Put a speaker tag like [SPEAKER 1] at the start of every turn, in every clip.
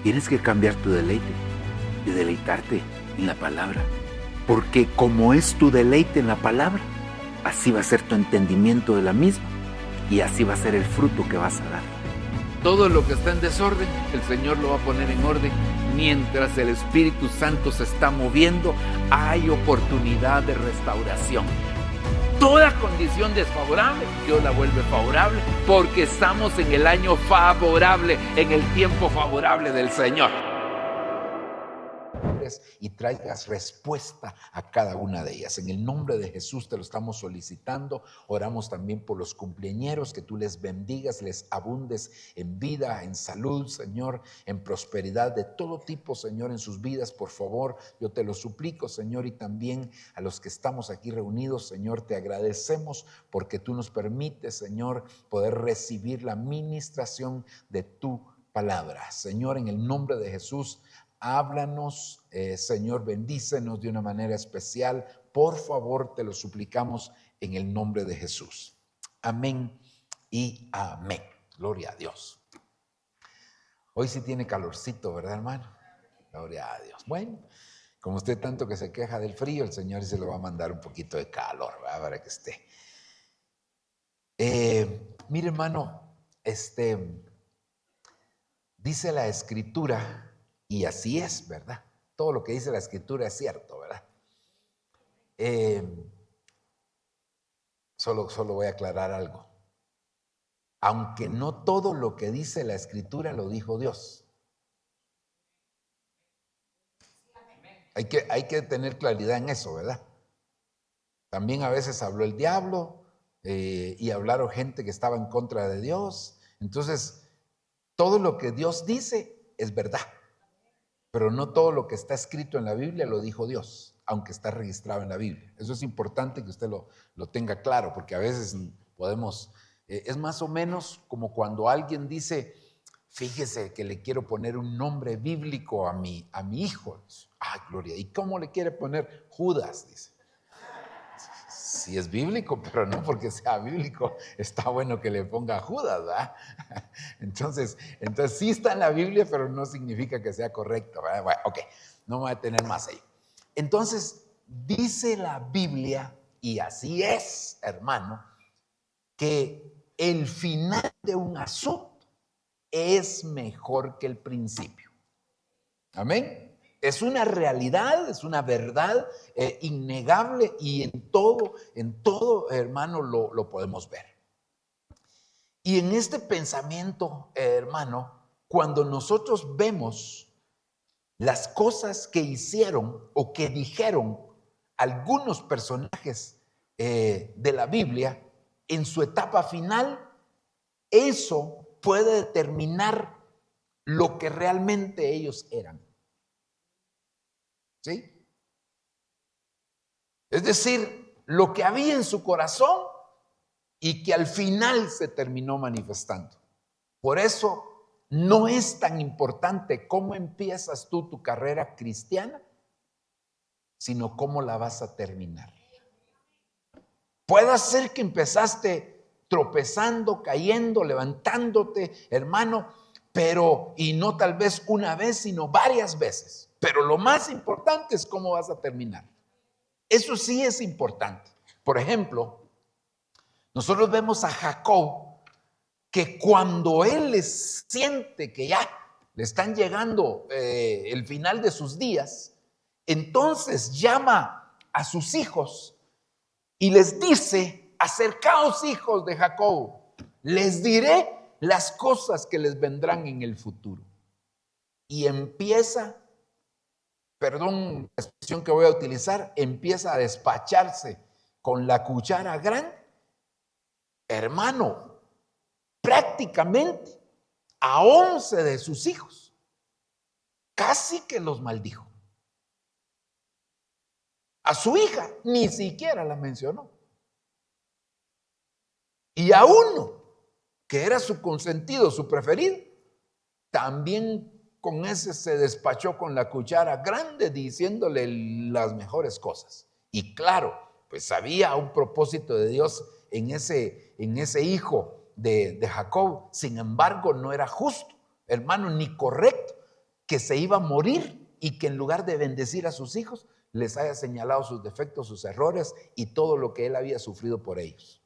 [SPEAKER 1] Tienes que cambiar tu deleite y deleitarte en la palabra. Porque como es tu deleite en la palabra, así va a ser tu entendimiento de la misma y así va a ser el fruto que vas a dar. Todo lo que está en desorden, el Señor lo va a poner en orden. Mientras el Espíritu Santo se está moviendo, hay oportunidad de restauración. Toda condición desfavorable, Dios la vuelve favorable, porque estamos en el año favorable, en el tiempo favorable del Señor. Y traigas respuesta a cada una de ellas. En el nombre de Jesús te lo estamos solicitando. Oramos también por los cumpleañeros, que tú les bendigas, les abundes en vida, en salud, Señor, en prosperidad de todo tipo, Señor, en sus vidas. Por favor, yo te lo suplico, Señor, y también a los que estamos aquí reunidos, Señor, te agradecemos porque tú nos permites, Señor, poder recibir la ministración de tu palabra. Señor, en el nombre de Jesús, háblanos, Señor, bendícenos de una manera especial. Por favor, te lo suplicamos en el nombre de Jesús. Amén y amén. Gloria a Dios. Hoy sí tiene calorcito, ¿verdad, hermano? Gloria a Dios. Bueno, como usted tanto que se queja del frío, el Señor se lo va a mandar un poquito de calor, ¿verdad? Para que esté. Mire, hermano, dice la Escritura, y así es, ¿verdad? Todo lo que dice la Escritura es cierto, ¿verdad? Solo voy a aclarar algo. Aunque no todo lo que dice la Escritura lo dijo Dios. Hay que tener claridad en eso, ¿verdad? También a veces habló el diablo y hablaron gente que estaba en contra de Dios. Entonces, todo lo que Dios dice es verdad. Pero no todo lo que está escrito en la Biblia lo dijo Dios, aunque está registrado en la Biblia. Eso es importante que usted lo tenga claro, porque a veces podemos, es más o menos como cuando alguien dice, fíjese que le quiero poner un nombre bíblico a mi hijo. Ay, gloria. ¿Y cómo le quiere poner? Judas, dice. Sí es bíblico, pero no porque sea bíblico, está bueno que le ponga Judas, ¿verdad? Entonces sí está en la Biblia, pero no significa que sea correcto, ¿verdad? Bueno, ok, no me voy a tener más ahí. Entonces, dice la Biblia, y así es, hermano, que el final de un asunto es mejor que el principio. Amén. Es una realidad, es una verdad innegable y en todo, hermano, lo podemos ver. Y en este pensamiento, hermano, cuando nosotros vemos las cosas que hicieron o que dijeron algunos personajes de la Biblia en su etapa final, eso puede determinar lo que realmente ellos eran. ¿Sí? Es decir, lo que había en su corazón y que al final se terminó manifestando. Por eso no es tan importante cómo empiezas tú tu carrera cristiana, sino cómo la vas a terminar. Puede ser que empezaste tropezando, cayendo, levantándote, hermano, pero, y no tal vez una vez, sino varias veces. Pero lo más importante es cómo vas a terminar. Eso sí es importante. Por ejemplo, nosotros vemos a Jacob, que cuando él siente que ya le están llegando el final de sus días, entonces llama a sus hijos y les dice: acercaos, hijos de Jacob, les diré las cosas que les vendrán en el futuro. Y empieza, perdón la expresión que voy a utilizar, empieza a despacharse con la cuchara grande, hermano, prácticamente a 11 de sus hijos. Casi que los maldijo. A su hija ni siquiera la mencionó. Y a uno, que era su consentido, su preferido, también con ese se despachó con la cuchara grande, diciéndole las mejores cosas. Y claro, pues había un propósito de Dios en ese hijo de Jacob. Sin embargo, no era justo, hermano, ni correcto que se iba a morir y que en lugar de bendecir a sus hijos, les haya señalado sus defectos, sus errores y todo lo que él había sufrido por ellos.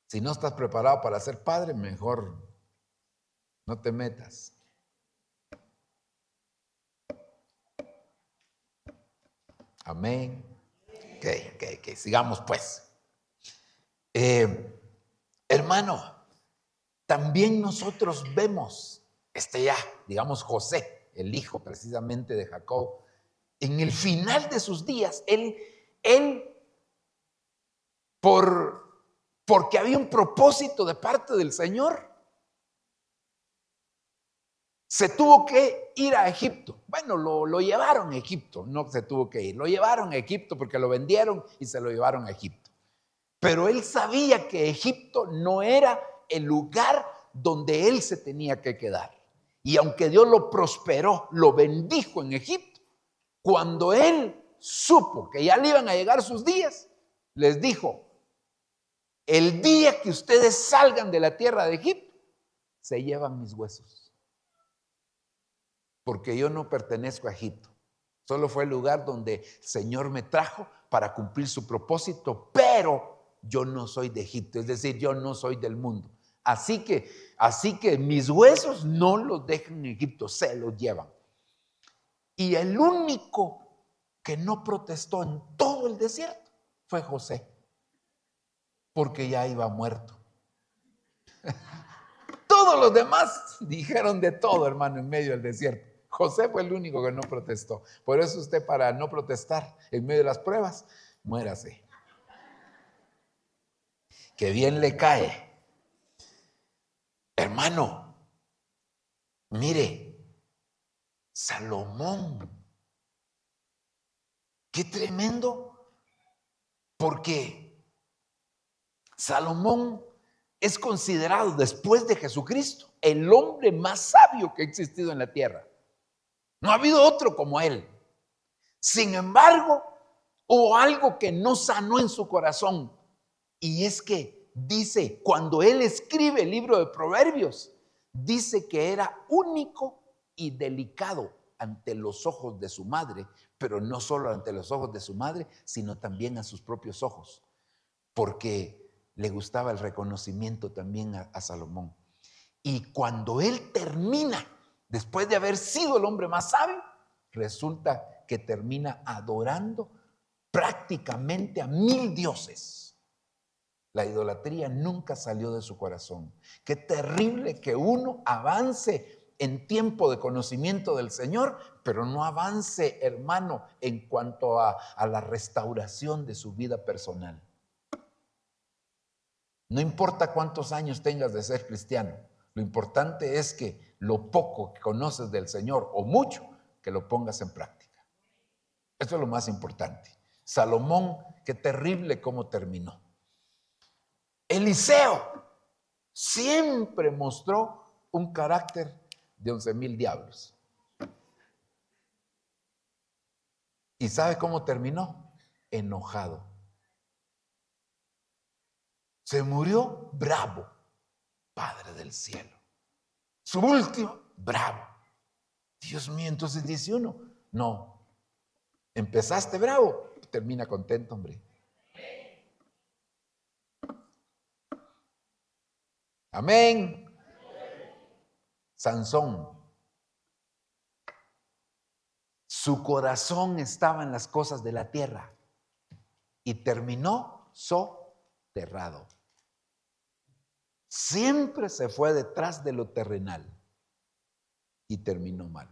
[SPEAKER 1] Si no estás preparado para ser padre, mejor no te metas. Amén. Ok, sigamos pues. Hermano, también nosotros vemos, ya, digamos José, el hijo precisamente de Jacob, en el final de sus días, él porque había un propósito de parte del Señor, se tuvo que ir a Egipto. Bueno, lo llevaron a Egipto, no se tuvo que ir, lo llevaron a Egipto porque lo vendieron y se lo llevaron a Egipto. Pero él sabía que Egipto no era el lugar donde él se tenía que quedar. Y aunque Dios lo prosperó, lo bendijo en Egipto, cuando él supo que ya le iban a llegar sus días, les dijo: el día que ustedes salgan de la tierra de Egipto, se llevan mis huesos. Porque yo no pertenezco a Egipto. Solo fue el lugar donde el Señor me trajo para cumplir su propósito, pero yo no soy de Egipto, es decir, yo no soy del mundo. Así que mis huesos no los dejan en Egipto, se los llevan. Y el único que no protestó en todo el desierto fue José, porque ya iba muerto. Todos los demás dijeron de todo, hermano, en medio del desierto. José fue el único que no protestó. Por eso usted, para no protestar en medio de las pruebas, muérase. Que bien le cae. Hermano, mire, Salomón, qué tremendo, porque Salomón es considerado, después de Jesucristo, el hombre más sabio que ha existido en la tierra. No ha habido otro como él. Sin embargo, hubo algo que no sanó en su corazón, y es que dice, cuando él escribe el libro de Proverbios, dice que era único y delicado ante los ojos de su madre, pero no solo ante los ojos de su madre, sino también a sus propios ojos, porque le gustaba el reconocimiento también a Salomón. Y cuando él termina, después de haber sido el hombre más sabio, resulta que termina adorando prácticamente a 1000 dioses. La idolatría nunca salió de su corazón. Qué terrible que uno avance en tiempo de conocimiento del Señor, pero no avance, hermano, en cuanto a la restauración de su vida personal. No importa cuántos años tengas de ser cristiano, lo importante es que lo poco que conoces del Señor, o mucho, que lo pongas en práctica. Eso es lo más importante. Salomón, qué terrible cómo terminó. Eliseo siempre mostró un carácter de 11,000 diablos. ¿Y sabe cómo terminó? Enojado. Se murió bravo, Padre del cielo. Su último, bravo. Dios mío, entonces dice uno, no, empezaste bravo, termina contento, hombre. Amén. Sansón, su corazón estaba en las cosas de la tierra y terminó soterrado. Siempre se fue detrás de lo terrenal y terminó mal.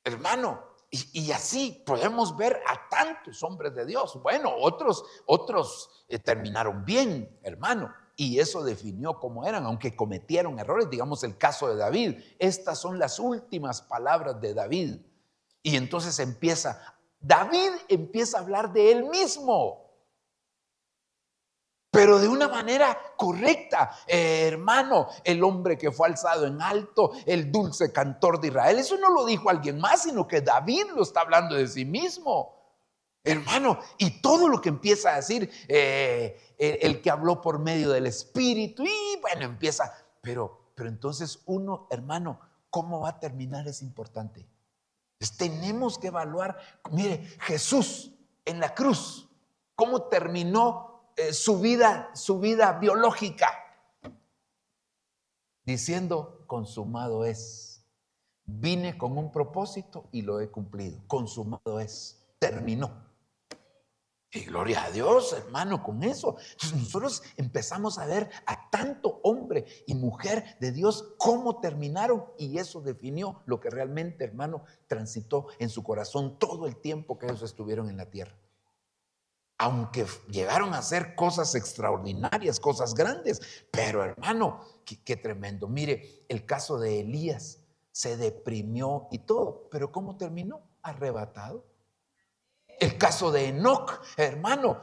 [SPEAKER 1] Hermano, y así podemos ver a tantos hombres de Dios. Bueno, otros terminaron bien, hermano, y eso definió cómo eran, aunque cometieron errores. Digamos el caso de David. Estas son las últimas palabras de David. Y entonces David empieza a hablar de él mismo, pero de una manera correcta. Hermano, el hombre que fue alzado en alto, el dulce cantor de Israel. Eso no lo dijo alguien más, sino que David lo está hablando de sí mismo. Hermano, y todo lo que empieza a decir, el que habló por medio del Espíritu, y bueno, empieza, pero entonces uno, hermano, cómo va a terminar es importante. Entonces, tenemos que evaluar. Mire, Jesús en la cruz, cómo terminó su vida biológica, diciendo: consumado es. Vine con un propósito y lo he cumplido. Consumado es. Terminó. Y gloria a Dios, hermano, con eso. Entonces nosotros empezamos a ver a tanto hombre y mujer de Dios cómo terminaron, y eso definió lo que realmente, hermano, transitó en su corazón todo el tiempo que ellos estuvieron en la tierra. Aunque llegaron a hacer cosas extraordinarias, cosas grandes, pero hermano, qué tremendo. Mire, el caso de Elías, se deprimió y todo, pero ¿cómo terminó? Arrebatado. El caso de Enoc, hermano,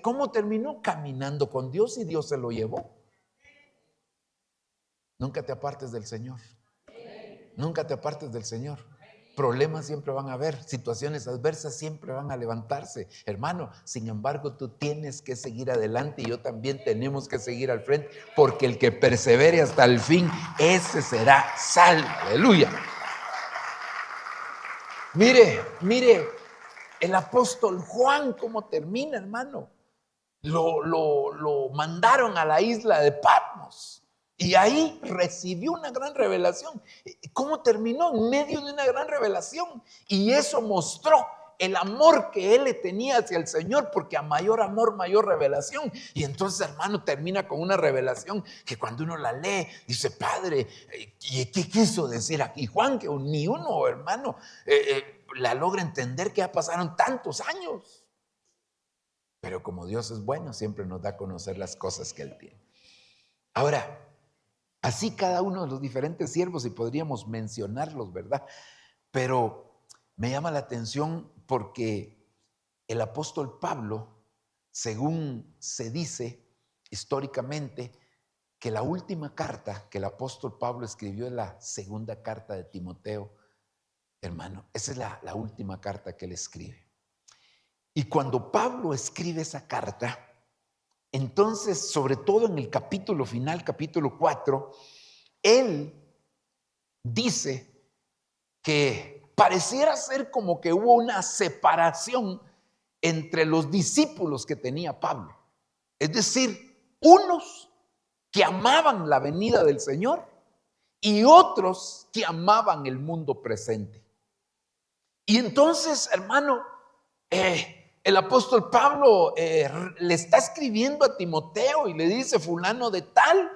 [SPEAKER 1] ¿cómo terminó? Caminando con Dios y Dios se lo llevó. Nunca te apartes del Señor. Nunca te apartes del Señor. Problemas siempre van a haber, situaciones adversas siempre van a levantarse, hermano. Sin embargo, tú tienes que seguir adelante, y yo también tenemos que seguir al frente, porque el que persevere hasta el fin, ese será salvo. Aleluya. Mire, el apóstol Juan, ¿cómo termina, hermano? Lo mandaron a la isla de Patmos y ahí recibió una gran revelación. ¿Cómo terminó? En medio de una gran revelación. Y eso mostró el amor que él le tenía hacia el Señor, porque a mayor amor, mayor revelación. Y entonces, hermano, termina con una revelación que cuando uno la lee, dice: Padre, ¿qué quiso decir aquí Juan? Que ni uno, hermano, la logra entender, que ya pasaron tantos años. Pero como Dios es bueno, siempre nos da a conocer las cosas que Él tiene. Ahora, así cada uno de los diferentes siervos, y podríamos mencionarlos, ¿verdad? Pero me llama la atención porque el apóstol Pablo, según se dice históricamente, que la última carta que el apóstol Pablo escribió es la segunda carta de Timoteo, hermano. Esa es la última carta que él escribe. Y cuando Pablo escribe esa carta, entonces, sobre todo en el capítulo final, capítulo 4, él dice que pareciera ser como que hubo una separación entre los discípulos que tenía Pablo. Es decir, unos que amaban la venida del Señor y otros que amaban el mundo presente. Y entonces, hermano, el apóstol Pablo le está escribiendo a Timoteo y le dice: fulano de tal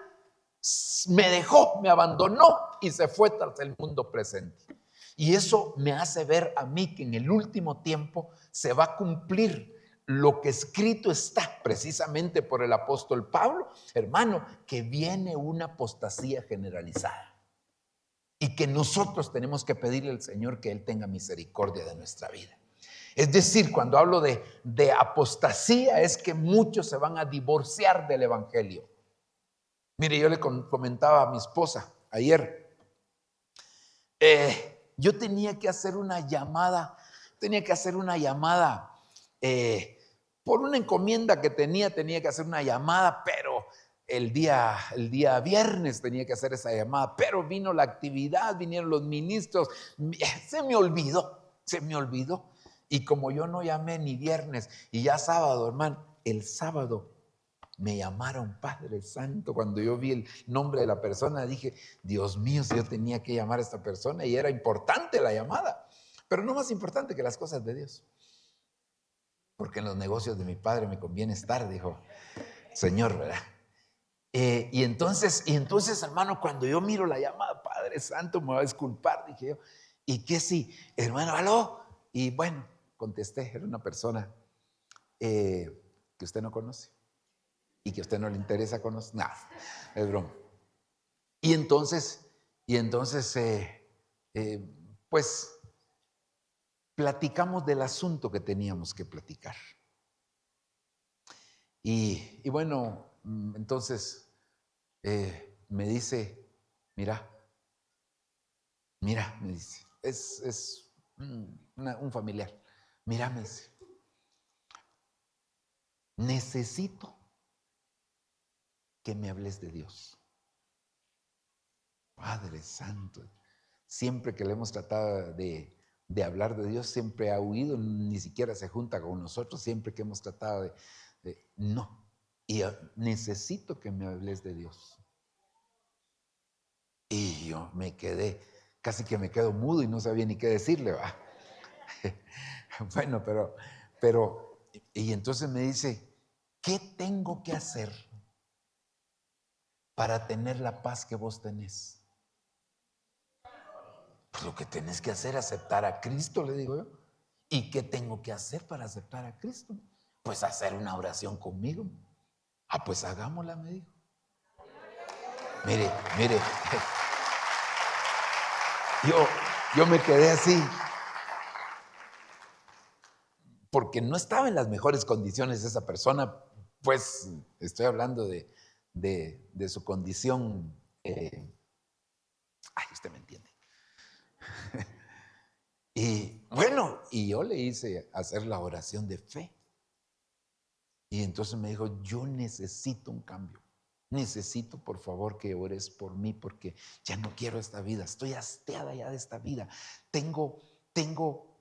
[SPEAKER 1] me dejó, me abandonó y se fue tras el mundo presente. Y eso me hace ver a mí que en el último tiempo se va a cumplir lo que escrito está precisamente por el apóstol Pablo, hermano, que viene una apostasía generalizada y que nosotros tenemos que pedirle al Señor que Él tenga misericordia de nuestra vida. Es decir, cuando hablo de apostasía, es que muchos se van a divorciar del evangelio. Mire, yo le comentaba a mi esposa ayer, yo tenía que hacer una llamada, por una encomienda que tenía que hacer una llamada, pero el día viernes tenía que hacer esa llamada, pero vino la actividad, vinieron los ministros, se me olvidó. Y como yo no llamé ni viernes y ya sábado, hermano, el sábado me llamaron, Padre Santo. Cuando yo vi el nombre de la persona, dije: Dios mío, si yo tenía que llamar a esta persona, y era importante la llamada, pero no más importante que las cosas de Dios. Porque en los negocios de mi padre me conviene estar, dijo Señor, ¿verdad? Y entonces, hermano, cuando yo miro la llamada, Padre Santo, me va a disculpar, dije yo. ¿Y qué sí? Hermano, aló. Y bueno, contesté, era una persona que usted no conoce y que a usted no le interesa conocer. Nada, es broma. Y entonces, pues platicamos del asunto que teníamos que platicar. Y bueno, entonces me dice: mira, me dice, es un familiar. Mira, me dice, necesito que me hables de Dios. Padre Santo, siempre que le hemos tratado de hablar de Dios, siempre ha huido, ni siquiera se junta con nosotros, siempre que hemos tratado no. Y necesito que me hables de Dios. Y yo me quedé, casi que me quedo mudo y no sabía ni qué decirle, ¿va? Bueno, y entonces me dice, ¿qué tengo que hacer para tener la paz que vos tenés? Pues lo que tenés que hacer es aceptar a Cristo, le digo yo. ¿Y qué tengo que hacer para aceptar a Cristo? Pues hacer una oración conmigo. Pues hagámosla, me dijo. Mire, yo me quedé así, porque no estaba en las mejores condiciones esa persona, pues estoy hablando de su condición, usted me entiende. Y bueno, y yo le hice hacer la oración de fe. Y entonces me dijo, yo necesito un cambio. Necesito, por favor, que ores por mí porque ya no quiero esta vida. Estoy hastiada ya de esta vida. Tengo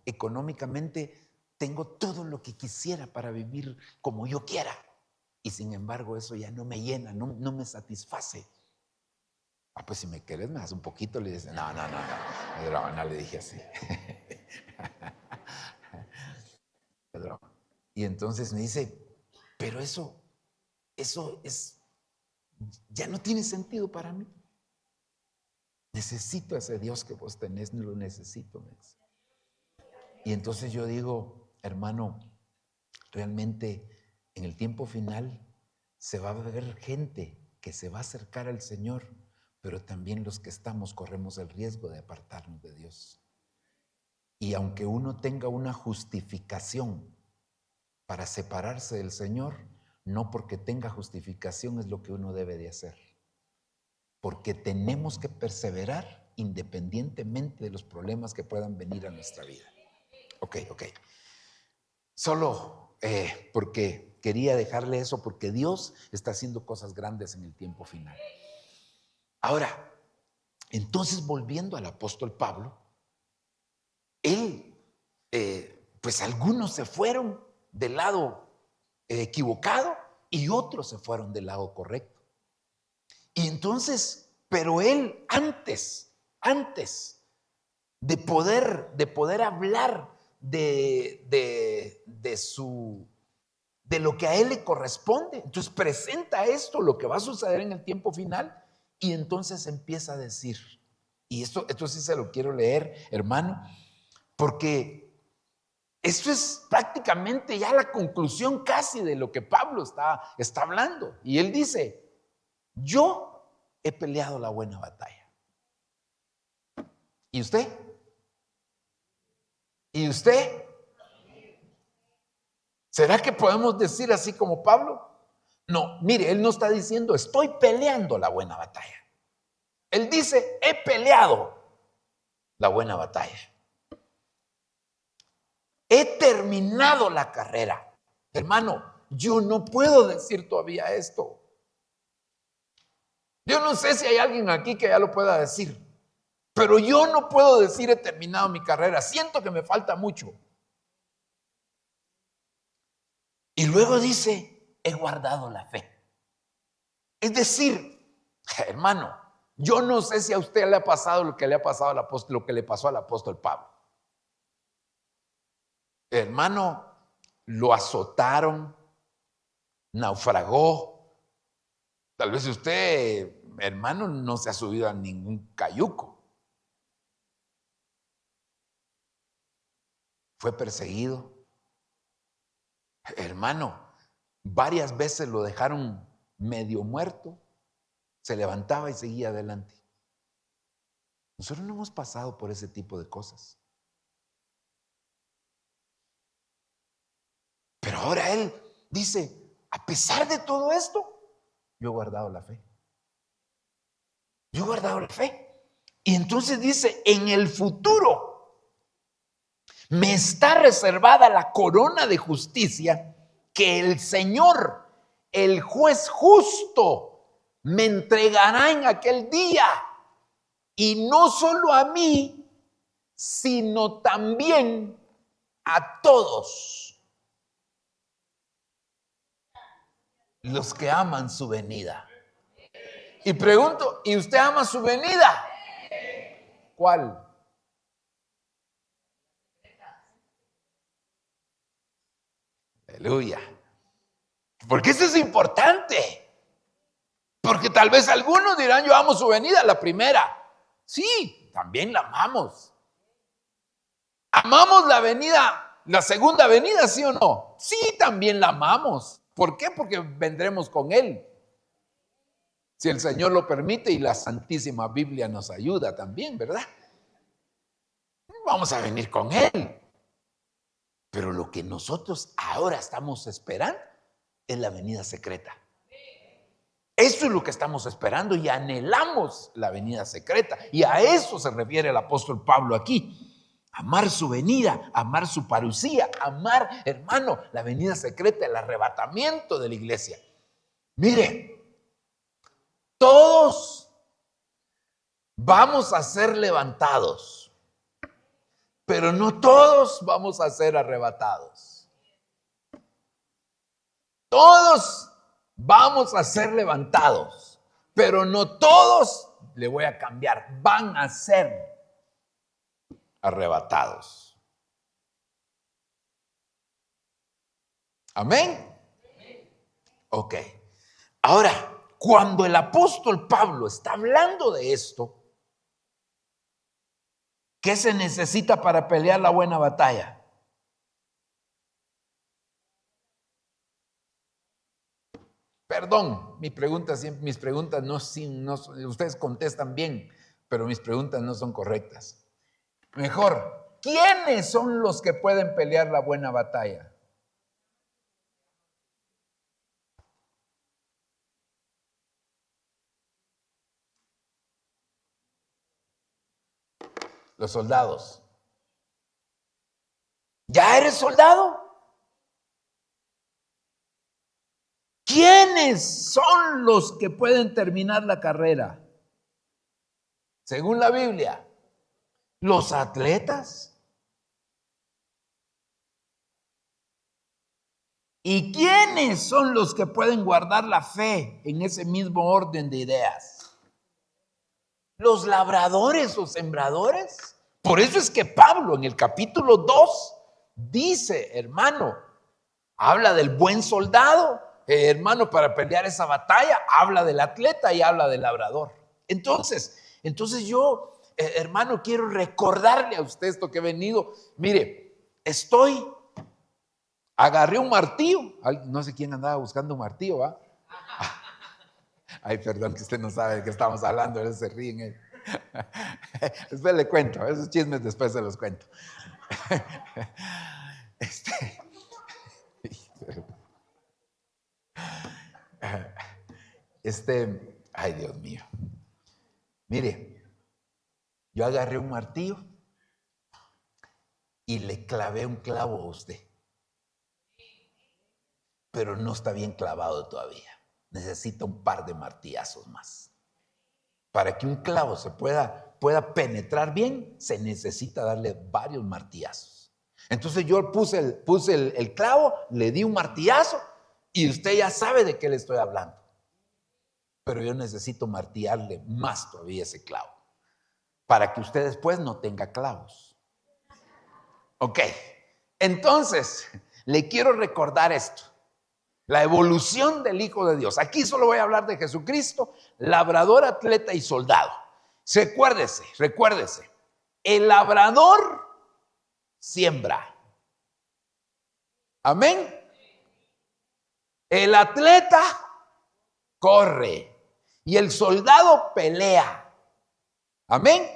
[SPEAKER 1] económicamente, tengo todo lo que quisiera para vivir como yo quiera. Y sin embargo, eso ya no me llena, no me satisface. Pues si me querés, me das un poquito. Le dice, no, le dije así. Y entonces me dice, pero eso es, ya no tiene sentido para mí. Necesito a ese Dios que vos tenés, lo necesito. Me dice. Y entonces yo digo, hermano, realmente en el tiempo final se va a ver gente que se va a acercar al Señor, pero también los que estamos corremos el riesgo de apartarnos de Dios. Y aunque uno tenga una justificación para separarse del Señor, no porque tenga justificación es lo que uno debe de hacer. Porque tenemos que perseverar independientemente de los problemas que puedan venir a nuestra vida. Ok. Solo porque quería dejarle eso, porque Dios está haciendo cosas grandes en el tiempo final. Ahora, entonces volviendo al apóstol Pablo, él, pues algunos se fueron del lado equivocado y otros se fueron del lado correcto. Y entonces, pero él antes de poder hablar de lo que a él le corresponde, entonces presenta esto, lo que va a suceder en el tiempo final, y entonces empieza a decir, y esto sí se lo quiero leer, hermano, porque esto es prácticamente ya la conclusión casi de lo que Pablo está hablando. Y él dice, yo he peleado la buena batalla. ¿Y usted? ¿Y usted? ¿Será que podemos decir así como Pablo? No, mire, él no está diciendo estoy peleando la buena batalla. Él dice, he peleado la buena batalla. He terminado la carrera. Hermano, yo no puedo decir todavía esto. Yo no sé si hay alguien aquí que ya lo pueda decir, pero yo no puedo decir he terminado mi carrera. Siento que me falta mucho. Y luego dice, he guardado la fe. Es decir, hermano, yo no sé si a usted le ha pasado lo que le ha pasado al apóstol, lo que le pasó al apóstol Pablo. Hermano, lo azotaron, naufragó. Tal vez usted, hermano, no se ha subido a ningún cayuco. Fue perseguido. Hermano, varias veces lo dejaron medio muerto. Se levantaba y seguía adelante. Nosotros no hemos pasado por ese tipo de cosas. Pero ahora él dice, a pesar de todo esto, yo he guardado la fe. Yo he guardado la fe. Y entonces dice, en el futuro me está reservada la corona de justicia que el Señor, el juez justo, me entregará en aquel día. Y no solo a mí, sino también a todos los que aman su venida. Y pregunto, ¿y usted ama su venida? ¿Cuál? Aleluya. Porque eso es importante. Porque tal vez algunos dirán, yo amo su venida, la primera. Sí, también la amamos. ¿Amamos la venida, la segunda venida, sí o no? Sí, también la amamos. ¿Por qué? Porque vendremos con Él. Si el Señor lo permite y la Santísima Biblia nos ayuda también, ¿verdad? Vamos a venir con Él. Pero lo que nosotros ahora estamos esperando es la venida secreta. Eso es lo que estamos esperando y anhelamos la venida secreta. Y a eso se refiere el apóstol Pablo aquí. Amar su venida, amar su parucía, amar, hermano, la venida secreta, el arrebatamiento de la iglesia. Mire, todos vamos a ser levantados, pero no todos vamos a ser arrebatados. Todos vamos a ser levantados, pero no todos, le voy a cambiar, van a ser arrebatados. Amén. Ok. Ahora, cuando el apóstol Pablo está hablando de esto, ¿qué se necesita para pelear la buena batalla? Perdón, mis preguntas no, ustedes contestan bien, pero mis preguntas no son correctas. Mejor, ¿quiénes son los que pueden pelear la buena batalla? Los soldados. ¿Ya eres soldado? ¿Quiénes son los que pueden terminar la carrera? Según la Biblia, los atletas. ¿Y quiénes son los que pueden guardar la fe en ese mismo orden de ideas? Los labradores o sembradores. Por eso es que Pablo en el capítulo 2 dice, hermano, habla del buen soldado, hermano, para pelear esa batalla, habla del atleta y habla del labrador. Entonces yo, hermano, quiero recordarle a usted esto que he venido. Mire, agarré un martillo. No sé quién andaba buscando un martillo, ¿va? Ay, perdón, que usted no sabe de qué estamos hablando, él se ríen. Después le cuento, esos chismes después se los cuento. Ay, Dios mío. Mire, yo agarré un martillo y le clavé un clavo a usted. Pero no está bien clavado todavía. Necesita un par de martillazos más. Para que un clavo se pueda penetrar bien, se necesita darle varios martillazos. Entonces yo puse el clavo, le di un martillazo y usted ya sabe de qué le estoy hablando. Pero yo necesito martillarle más todavía ese clavo, para que usted después no tenga clavos. Ok, entonces le quiero recordar esto. La evolución del Hijo de Dios. Aquí solo voy a hablar de Jesucristo, labrador, atleta y soldado. Recuérdese, el labrador siembra. Amén. El atleta corre y el soldado pelea. Amén.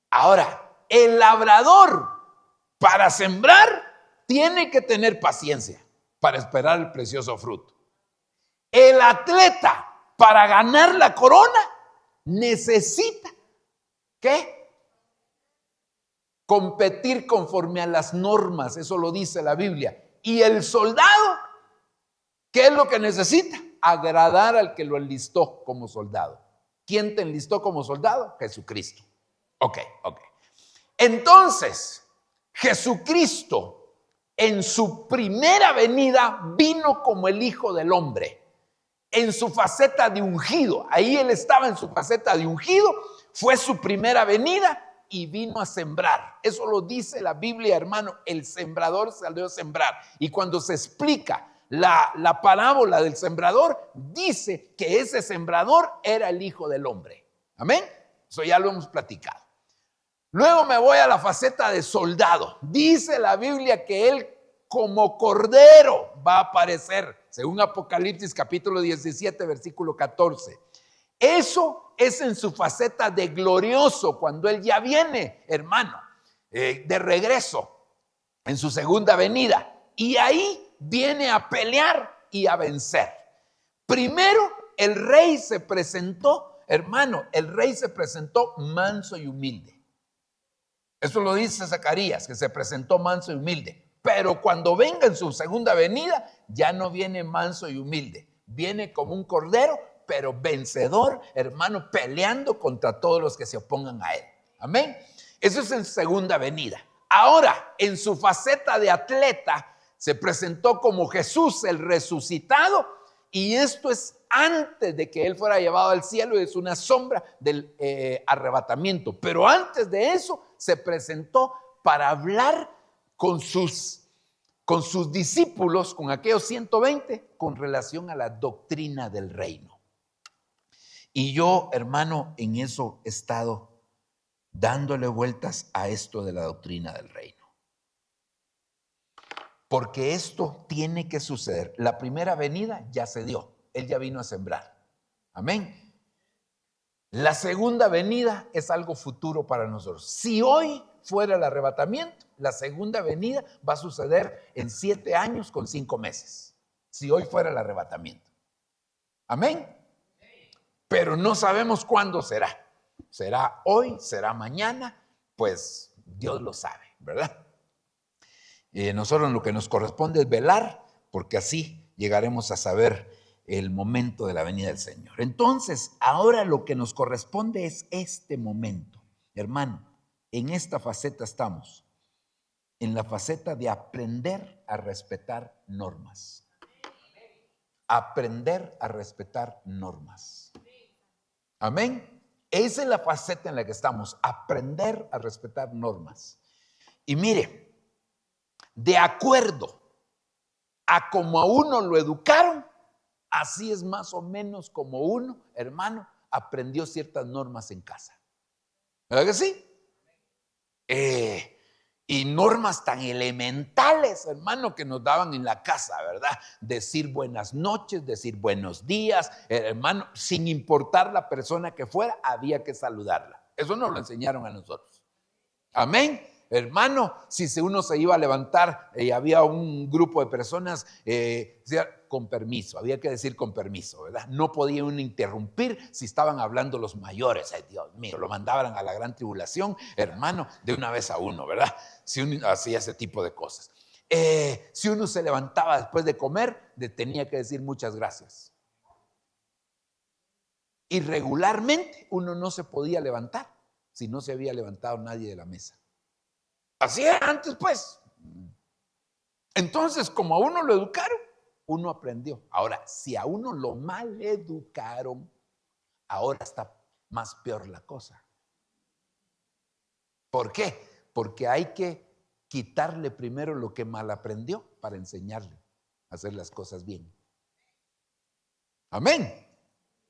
[SPEAKER 1] Ahora, el labrador para sembrar tiene que tener paciencia para esperar el precioso fruto. El atleta para ganar la corona necesita ¿qué? Competir conforme a las normas, eso lo dice la Biblia. Y el soldado, ¿qué es lo que necesita? Agradar al que lo enlistó como soldado. ¿Quién te enlistó como soldado? Jesucristo. Ok. Entonces, Jesucristo en su primera venida vino como el Hijo del Hombre, en su faceta de ungido. Ahí Él estaba en su faceta de ungido, fue su primera venida y vino a sembrar. Eso lo dice la Biblia, hermano. El sembrador salió a sembrar. Y cuando se explica la parábola del sembrador, dice que ese sembrador era el Hijo del Hombre. Amén. Eso ya lo hemos platicado. Luego me voy a la faceta de soldado. Dice la Biblia que Él como cordero va a aparecer, según Apocalipsis capítulo 17, versículo 14. Eso es en su faceta de glorioso, cuando Él ya viene, hermano, de regreso, en su segunda venida. Y ahí viene a pelear y a vencer. Primero, el rey se presentó, hermano, el rey se presentó manso y humilde. Eso lo dice Zacarías, que se presentó manso y humilde. Pero cuando venga en su segunda venida, ya no viene manso y humilde. Viene como un cordero, pero vencedor, hermano, peleando contra todos los que se opongan a Él. Amén. Eso es en segunda venida. Ahora, en su faceta de atleta, se presentó como Jesús, el resucitado. Y esto es antes de que Él fuera llevado al cielo, es una sombra del arrebatamiento. Pero antes de eso, se presentó para hablar con sus discípulos, con aquellos 120, con relación a la doctrina del reino. Y yo, hermano, en eso he estado dándole vueltas a esto de la doctrina del reino. Porque esto tiene que suceder. La primera venida ya se dio. Él ya vino a sembrar. Amén. La segunda venida es algo futuro para nosotros. Si hoy fuera el arrebatamiento, la segunda venida va a suceder en 7 años con 5 meses. Si hoy fuera el arrebatamiento. Amén. Pero no sabemos cuándo será. ¿Será hoy? ¿Será mañana? Pues Dios lo sabe, ¿verdad? Nosotros lo que nos corresponde es velar, porque así llegaremos a saber el momento de la venida del Señor. Entonces, ahora lo que nos corresponde es este momento. Hermano, en esta faceta estamos, en la faceta de aprender a respetar normas. Aprender a respetar normas. Amén. Esa es la faceta en la que estamos, aprender a respetar normas. Y mire, de acuerdo a como a uno lo educaron, así es más o menos como uno, hermano, aprendió ciertas normas en casa. ¿Verdad que sí? Y normas tan elementales, hermano, que nos daban en la casa, ¿verdad? Decir buenas noches, decir buenos días, hermano, sin importar la persona que fuera, había que saludarla. Eso nos lo enseñaron a nosotros. Amén. Hermano, si uno se iba a levantar y había un grupo de personas, decía con permiso, había que decir con permiso, ¿verdad? No podía uno interrumpir si estaban hablando los mayores. Ay, Dios mío, lo mandaban a la gran tribulación, hermano, de una vez a uno, ¿verdad? Si uno hacía ese tipo de cosas. Si uno se levantaba después de comer, tenía que decir muchas gracias. Y regularmente uno no se podía levantar si no se había levantado nadie de la mesa. Así era antes, pues. Entonces, como a uno lo educaron, uno aprendió. Ahora, si a uno lo mal educaron, ahora está más peor la cosa. ¿Por qué? Porque hay que quitarle primero lo que mal aprendió para enseñarle a hacer las cosas bien. Amén.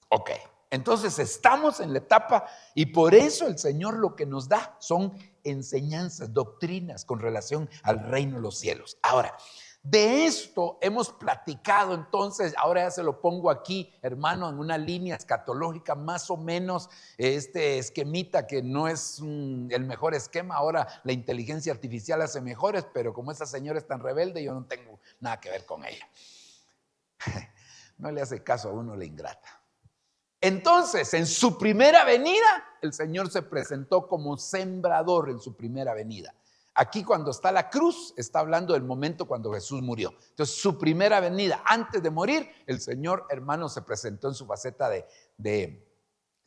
[SPEAKER 1] Ok. Entonces estamos en la etapa y por eso el Señor lo que nos da son enseñanzas, doctrinas con relación al reino de los cielos. Ahora, de esto hemos platicado, entonces ahora ya se lo pongo aquí, hermano, en una línea escatológica, más o menos este esquemita que no es el mejor esquema. Ahora la inteligencia artificial hace mejores, pero como esa señora es tan rebelde, yo no tengo nada que ver con ella. No le hace caso a uno la ingrata. Entonces, en su primera venida, el Señor se presentó como sembrador en su primera venida. Aquí cuando está la cruz, está hablando del momento cuando Jesús murió. Entonces, su primera venida, antes de morir, el Señor, hermano, se presentó en su faceta de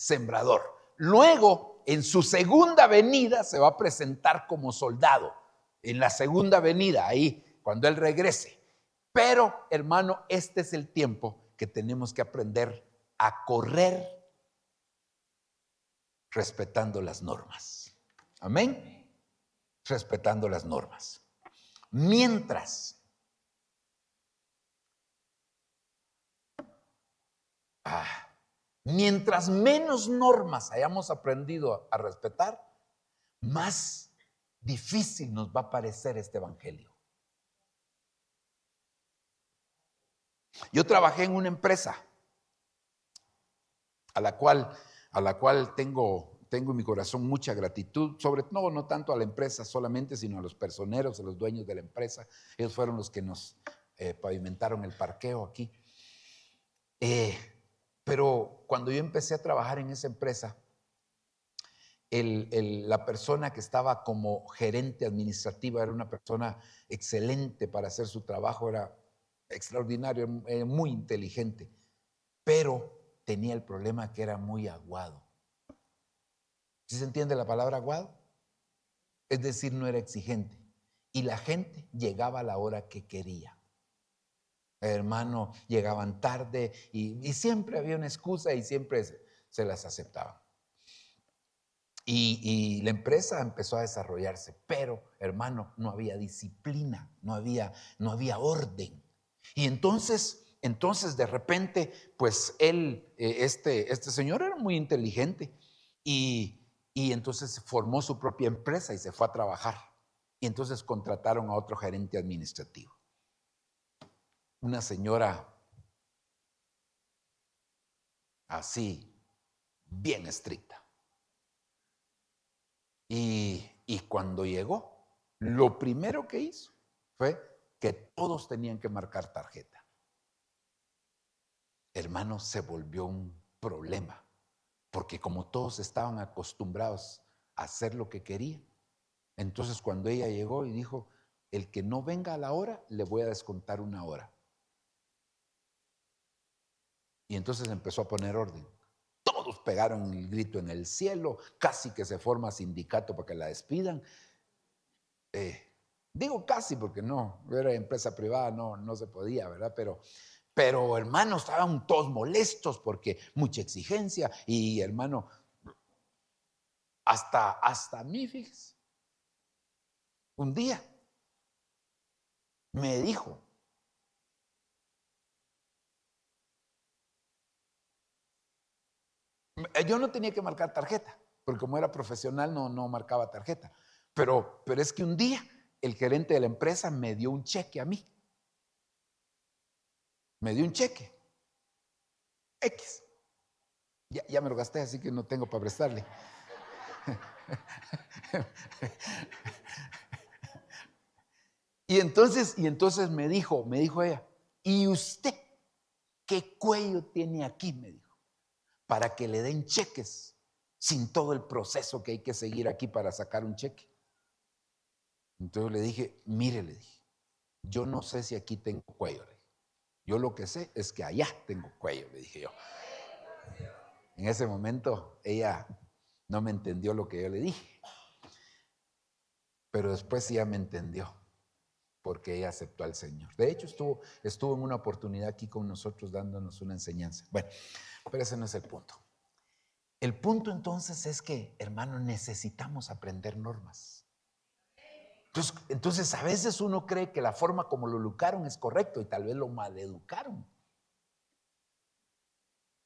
[SPEAKER 1] sembrador. Luego, en su segunda venida, se va a presentar como soldado. En la segunda venida, ahí, cuando Él regrese. Pero, hermano, este es el tiempo que tenemos que aprender a correr respetando las normas. Amén. Respetando las normas. Mientras menos normas hayamos aprendido a respetar, más difícil nos va a parecer este evangelio. Yo trabajé en una empresa a la cual tengo en mi corazón mucha gratitud, sobre todo no tanto a la empresa solamente, sino a los personeros, a los dueños de la empresa. Ellos fueron los que nos pavimentaron el parqueo aquí. Pero cuando yo empecé a trabajar en esa empresa, la persona que estaba como gerente administrativa era una persona excelente para hacer su trabajo, era extraordinario, muy inteligente, pero tenía el problema que era muy aguado. ¿Sí se entiende la palabra aguado? Es decir, no era exigente. Y la gente llegaba a la hora que quería. Hermano, llegaban tarde y siempre había una excusa y siempre se las aceptaban. Y la empresa empezó a desarrollarse, pero, hermano, no había disciplina, no había orden. Y entonces de repente, pues él, este señor era muy inteligente y entonces formó su propia empresa y se fue a trabajar. Y entonces contrataron a otro gerente administrativo. Una señora así, bien estricta. Y cuando llegó, lo primero que hizo fue que todos tenían que marcar tarjeta. Hermano, se volvió un problema, porque como todos estaban acostumbrados a hacer lo que querían, entonces cuando ella llegó y dijo, el que no venga a la hora, le voy a descontar 1 hora. Y entonces empezó a poner orden. Todos pegaron el grito en el cielo, casi que se forma sindicato para que la despidan. Digo casi porque no, era empresa privada, no se podía, ¿verdad? Pero hermanos, estaban todos molestos porque mucha exigencia y hermano, hasta mí, fíjese, un día me dijo, yo no tenía que marcar tarjeta, porque como era profesional no marcaba tarjeta, pero es que un día el gerente de la empresa me dio un cheque a mí. Me dio un cheque X. Ya me lo gasté, así que no tengo para prestarle. Y entonces me dijo ella, ¿y usted qué cuello tiene aquí? Me dijo, para que le den cheques sin todo el proceso que hay que seguir aquí para sacar un cheque. Entonces le dije, mire, le dije, yo no sé si aquí tengo cuello. Yo lo que sé es que allá tengo cuello, le dije yo. En ese momento ella no me entendió lo que yo le dije, pero después sí ya me entendió, porque ella aceptó al Señor. De hecho, estuvo en una oportunidad aquí con nosotros dándonos una enseñanza. Bueno, pero ese no es el punto. El punto entonces es que, hermano, necesitamos aprender normas. Entonces a veces uno cree que la forma como lo educaron es correcto y tal vez lo maleducaron.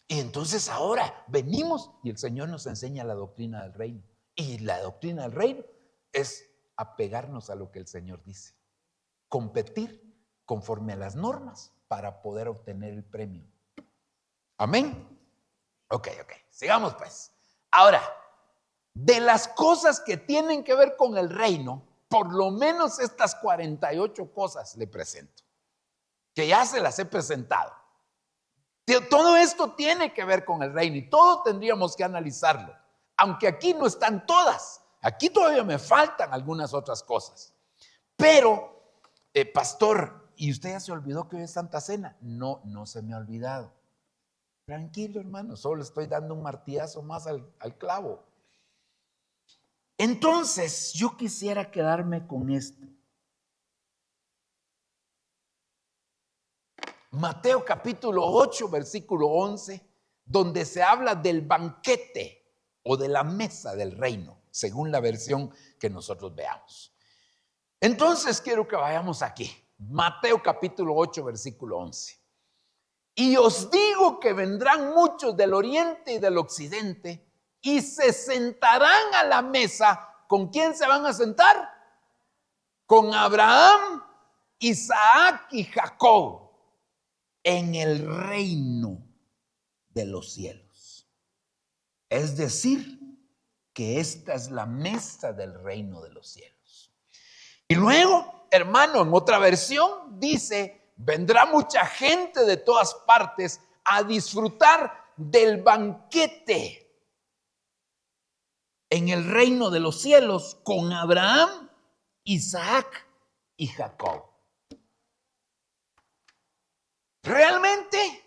[SPEAKER 1] Y entonces ahora venimos y el Señor nos enseña la doctrina del reino. Y la doctrina del reino es apegarnos a lo que el Señor dice. Competir conforme a las normas para poder obtener el premio. Amén. Ok, sigamos pues. Ahora, de las cosas que tienen que ver con el reino, por lo menos estas 48 cosas le presento, que ya se las he presentado. Todo esto tiene que ver con el reino y todo tendríamos que analizarlo, aunque aquí no están todas, aquí todavía me faltan algunas otras cosas. Pero, pastor, ¿y usted ya se olvidó que hoy es Santa Cena? No se me ha olvidado. Tranquilo, hermano, solo estoy dando un martillazo más al clavo. Entonces, yo quisiera quedarme con esto. Mateo capítulo 8, versículo 11, donde se habla del banquete o de la mesa del reino, según la versión que nosotros veamos. Entonces quiero que vayamos aquí. Mateo capítulo 8, versículo 11. Y os digo que vendrán muchos del oriente y del occidente y se sentarán a la mesa. ¿Con quién se van a sentar? Con Abraham, Isaac y Jacob en el reino de los cielos. Es decir, que esta es la mesa del reino de los cielos. Y luego, hermano, en otra versión dice, vendrá mucha gente de todas partes a disfrutar del banquete en el reino de los cielos con Abraham, Isaac y Jacob. Realmente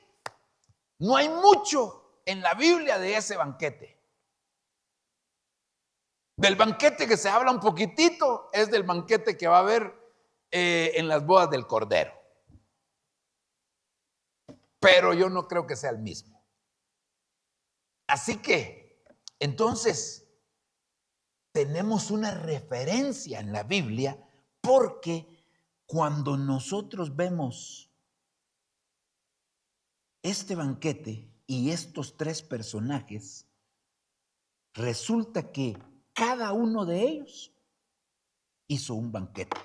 [SPEAKER 1] no hay mucho en la Biblia de ese banquete. Del banquete que se habla un poquitito es del banquete que va a haber en las bodas del Cordero. Pero yo no creo que sea el mismo. Así que, entonces, tenemos una referencia en la Biblia porque cuando nosotros vemos este banquete y estos tres personajes, resulta que cada uno de ellos hizo un banquete.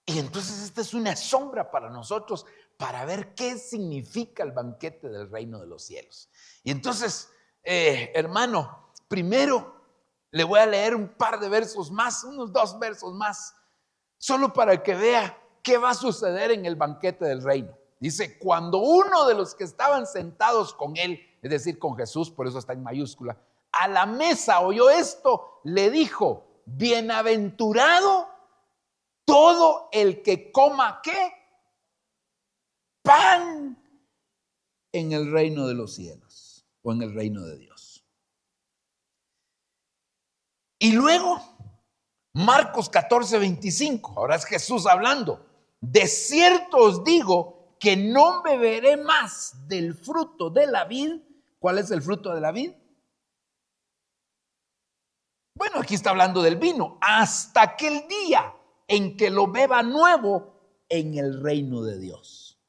[SPEAKER 1] Y entonces esta es una sombra para nosotros para ver qué significa el banquete del reino de los cielos. Y entonces, hermano, primero le voy a leer un par de versos más, unos 2 versos más, solo para que vea qué va a suceder en el banquete del reino. Dice, cuando uno de los que estaban sentados con él, es decir, con Jesús, por eso está en mayúscula, a la mesa oyó esto, le dijo, bienaventurado todo el que coma, ¿qué? Pan en el reino de los cielos o en el reino de Dios. Y luego, Marcos 14, 25, ahora es Jesús hablando. De cierto os digo que no beberé más del fruto de la vid. ¿Cuál es el fruto de la vid? Bueno, aquí está hablando del vino. Hasta aquel día en que lo beba nuevo en el reino de Dios.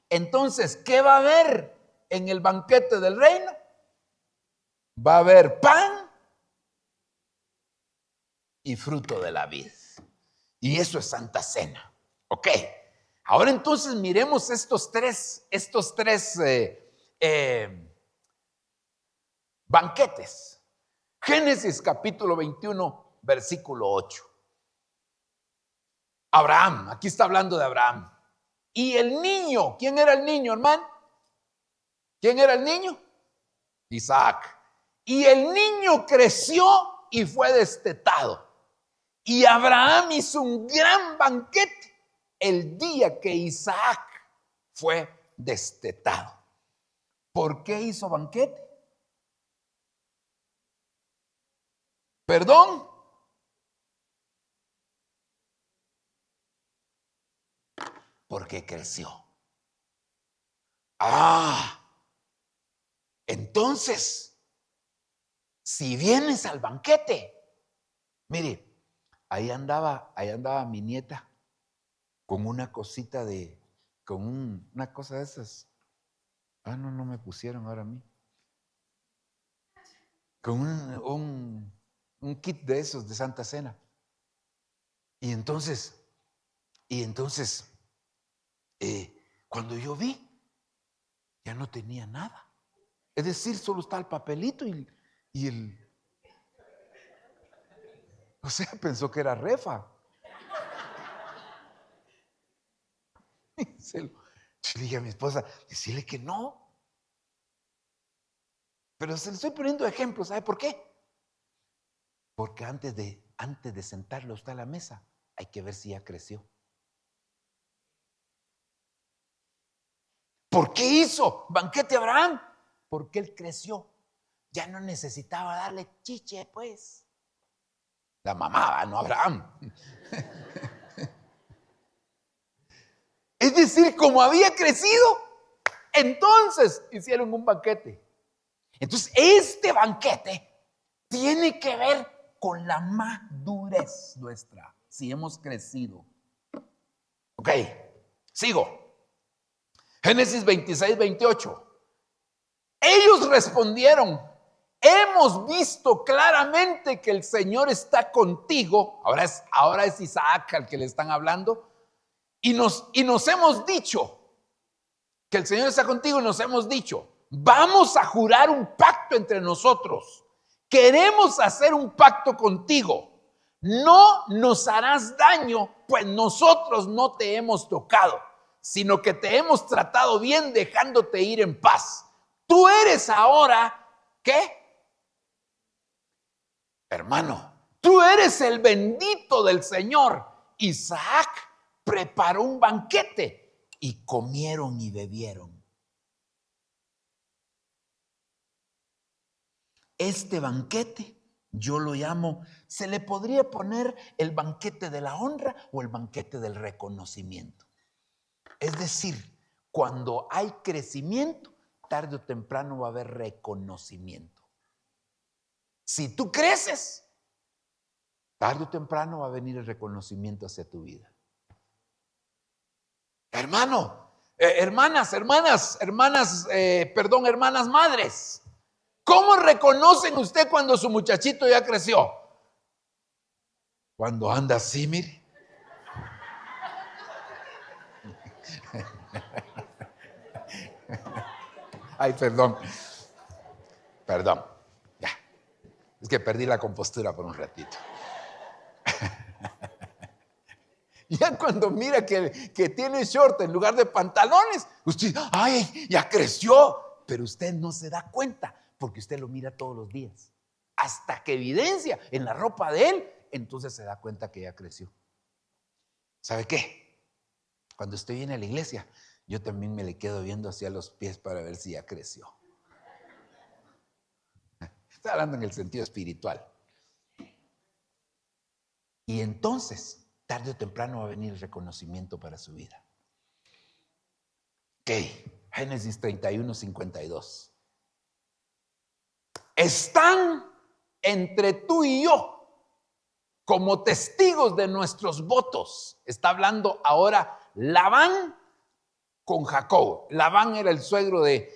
[SPEAKER 1] Entonces, ¿qué va a haber en el banquete del reino? Va a haber pan y fruto de la vid. Y eso es Santa Cena. Ok. Ahora entonces miremos estos tres banquetes. Génesis capítulo 21, versículo 8. Abraham, aquí está hablando de Abraham. Y el niño, ¿quién era el niño, hermano? ¿Quién era el niño? Isaac. Y el niño creció y fue destetado. Y Abraham hizo un gran banquete el día que Isaac fue destetado. ¿Por qué hizo banquete? ¿Perdón? Porque creció. Entonces, si vienes al banquete, mire, ahí andaba mi nieta con una cosita una cosa de esas. No me pusieron ahora a mí. Con un kit de esos de Santa Cena. Y entonces, cuando yo vi, ya no tenía nada. Es decir, solo está el papelito y el... O sea, pensó que era refa. Yo le dije a mi esposa, decirle que no. Pero se le estoy poniendo ejemplos, ¿sabe por qué? Porque antes de sentarlo usted a la mesa, hay que ver si ya creció. ¿Por qué hizo banquete Abraham? Porque él creció. Ya no necesitaba darle chiche, pues. La mamá, no Abraham. Es decir, como había crecido, entonces hicieron un banquete. Entonces, este banquete tiene que ver con la madurez nuestra, si hemos crecido. Ok, sigo. Génesis 26, 28. Ellos respondieron: hemos visto claramente que el Señor está contigo. Ahora es Isaac al que le están hablando. Y nos hemos dicho que el Señor está contigo, y nos hemos dicho: vamos a jurar un pacto entre nosotros. Queremos hacer un pacto contigo. No nos harás daño, pues nosotros no te hemos tocado, sino que te hemos tratado bien, dejándote ir en paz. Tú eres ahora, ¿qué? Hermano, tú eres el bendito del Señor. Isaac preparó un banquete y comieron y bebieron. Este banquete yo lo llamo, se le podría poner el banquete de la honra o el banquete del reconocimiento. Es decir, cuando hay crecimiento, tarde o temprano va a haber reconocimiento. Si tú creces, tarde o temprano va a venir el reconocimiento hacia tu vida. Hermano, hermanas madres, ¿cómo reconocen usted cuando su muchachito ya creció? Cuando anda así, mire. Ay, perdón. Ya. Es que perdí la compostura por un ratito. Ya cuando mira que tiene short en lugar de pantalones, usted, ay, ya creció. Pero usted no se da cuenta porque usted lo mira todos los días. Hasta que evidencia en la ropa de él, entonces se da cuenta que ya creció. ¿Sabe qué? Cuando estoy en la iglesia, yo también me le quedo viendo hacia los pies para ver si ya creció. Estoy hablando en el sentido espiritual. Y entonces, tarde o temprano va a venir el reconocimiento para su vida. Ok, Génesis 31, 52. Están entre tú y yo como testigos de nuestros votos. Está hablando ahora Labán con Jacob. Labán era el suegro de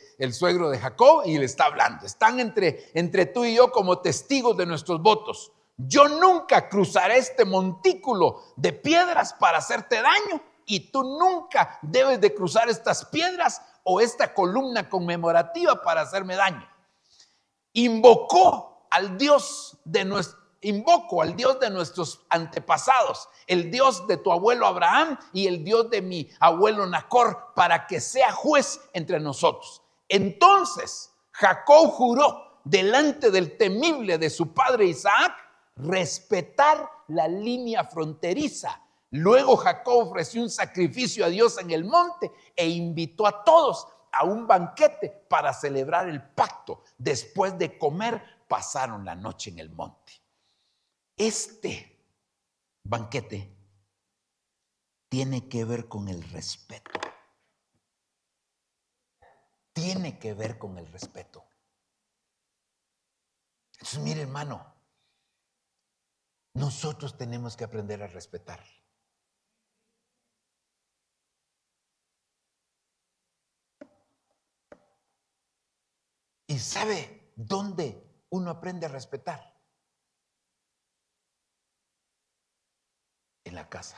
[SPEAKER 1] Jacob y le está hablando. Están entre tú y yo como testigos de nuestros votos. Yo nunca cruzaré este montículo de piedras para hacerte daño, y tú nunca debes de cruzar estas piedras o esta columna conmemorativa para hacerme daño. Invoco al Dios de nuestros antepasados, el Dios de tu abuelo Abraham y el Dios de mi abuelo Nacor, para que sea juez entre nosotros. Entonces Jacob juró delante del temible de su padre Isaac respetar la línea fronteriza. Luego Jacob ofreció un sacrificio a Dios en el monte e invitó a todos a un banquete para celebrar el pacto. Después de comer, pasaron la noche en el monte. Este banquete tiene que ver con el respeto. Tiene que ver con el respeto. Entonces, mire, hermano, nosotros tenemos que aprender a respetar. ¿Y sabe dónde uno aprende a respetar? En la casa.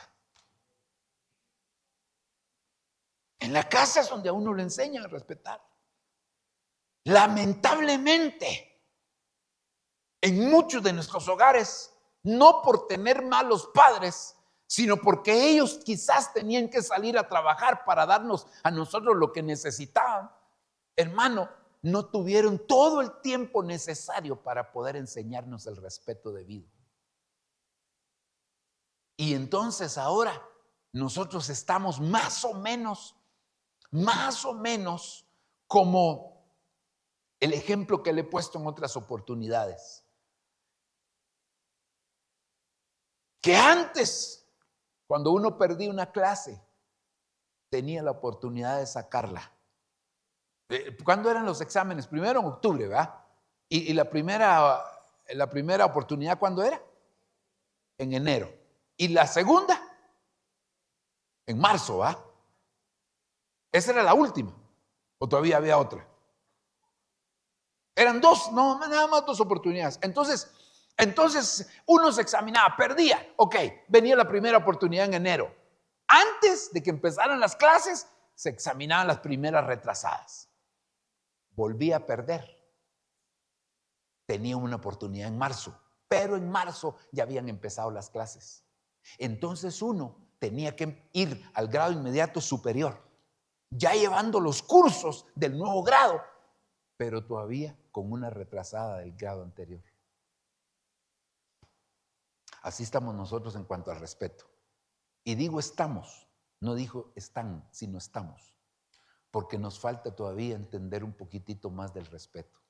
[SPEAKER 1] En la casa es donde a uno le enseñan a respetar. Lamentablemente, en muchos de nuestros hogares, no por tener malos padres, sino porque ellos quizás tenían que salir a trabajar para darnos a nosotros lo que necesitaban, hermano, no tuvieron todo el tiempo necesario para poder enseñarnos el respeto debido. Y entonces ahora nosotros estamos más o menos más o menos como el ejemplo que le he puesto en otras oportunidades. Que antes, cuando uno perdía una clase, tenía la oportunidad de sacarla. ¿Cuándo eran los exámenes? Primero en octubre, ¿verdad? Y la primera oportunidad, ¿cuándo era? En enero. Y la segunda, en marzo, ¿verdad? Esa era la última. ¿O todavía había otra? Eran dos, no, nada más dos oportunidades. Entonces uno se examinaba, perdía. Ok, venía la primera oportunidad en enero. Antes de que empezaran las clases, se examinaban las primeras retrasadas. Volvía a perder. Tenía una oportunidad en marzo, pero en marzo ya habían empezado las clases. Entonces uno tenía que ir al grado inmediato superior, ya llevando los cursos del nuevo grado, pero todavía con una retrasada del grado anterior. Así estamos nosotros en cuanto al respeto. Y digo estamos, no digo están, sino estamos, porque nos falta todavía entender un poquitito más del respeto.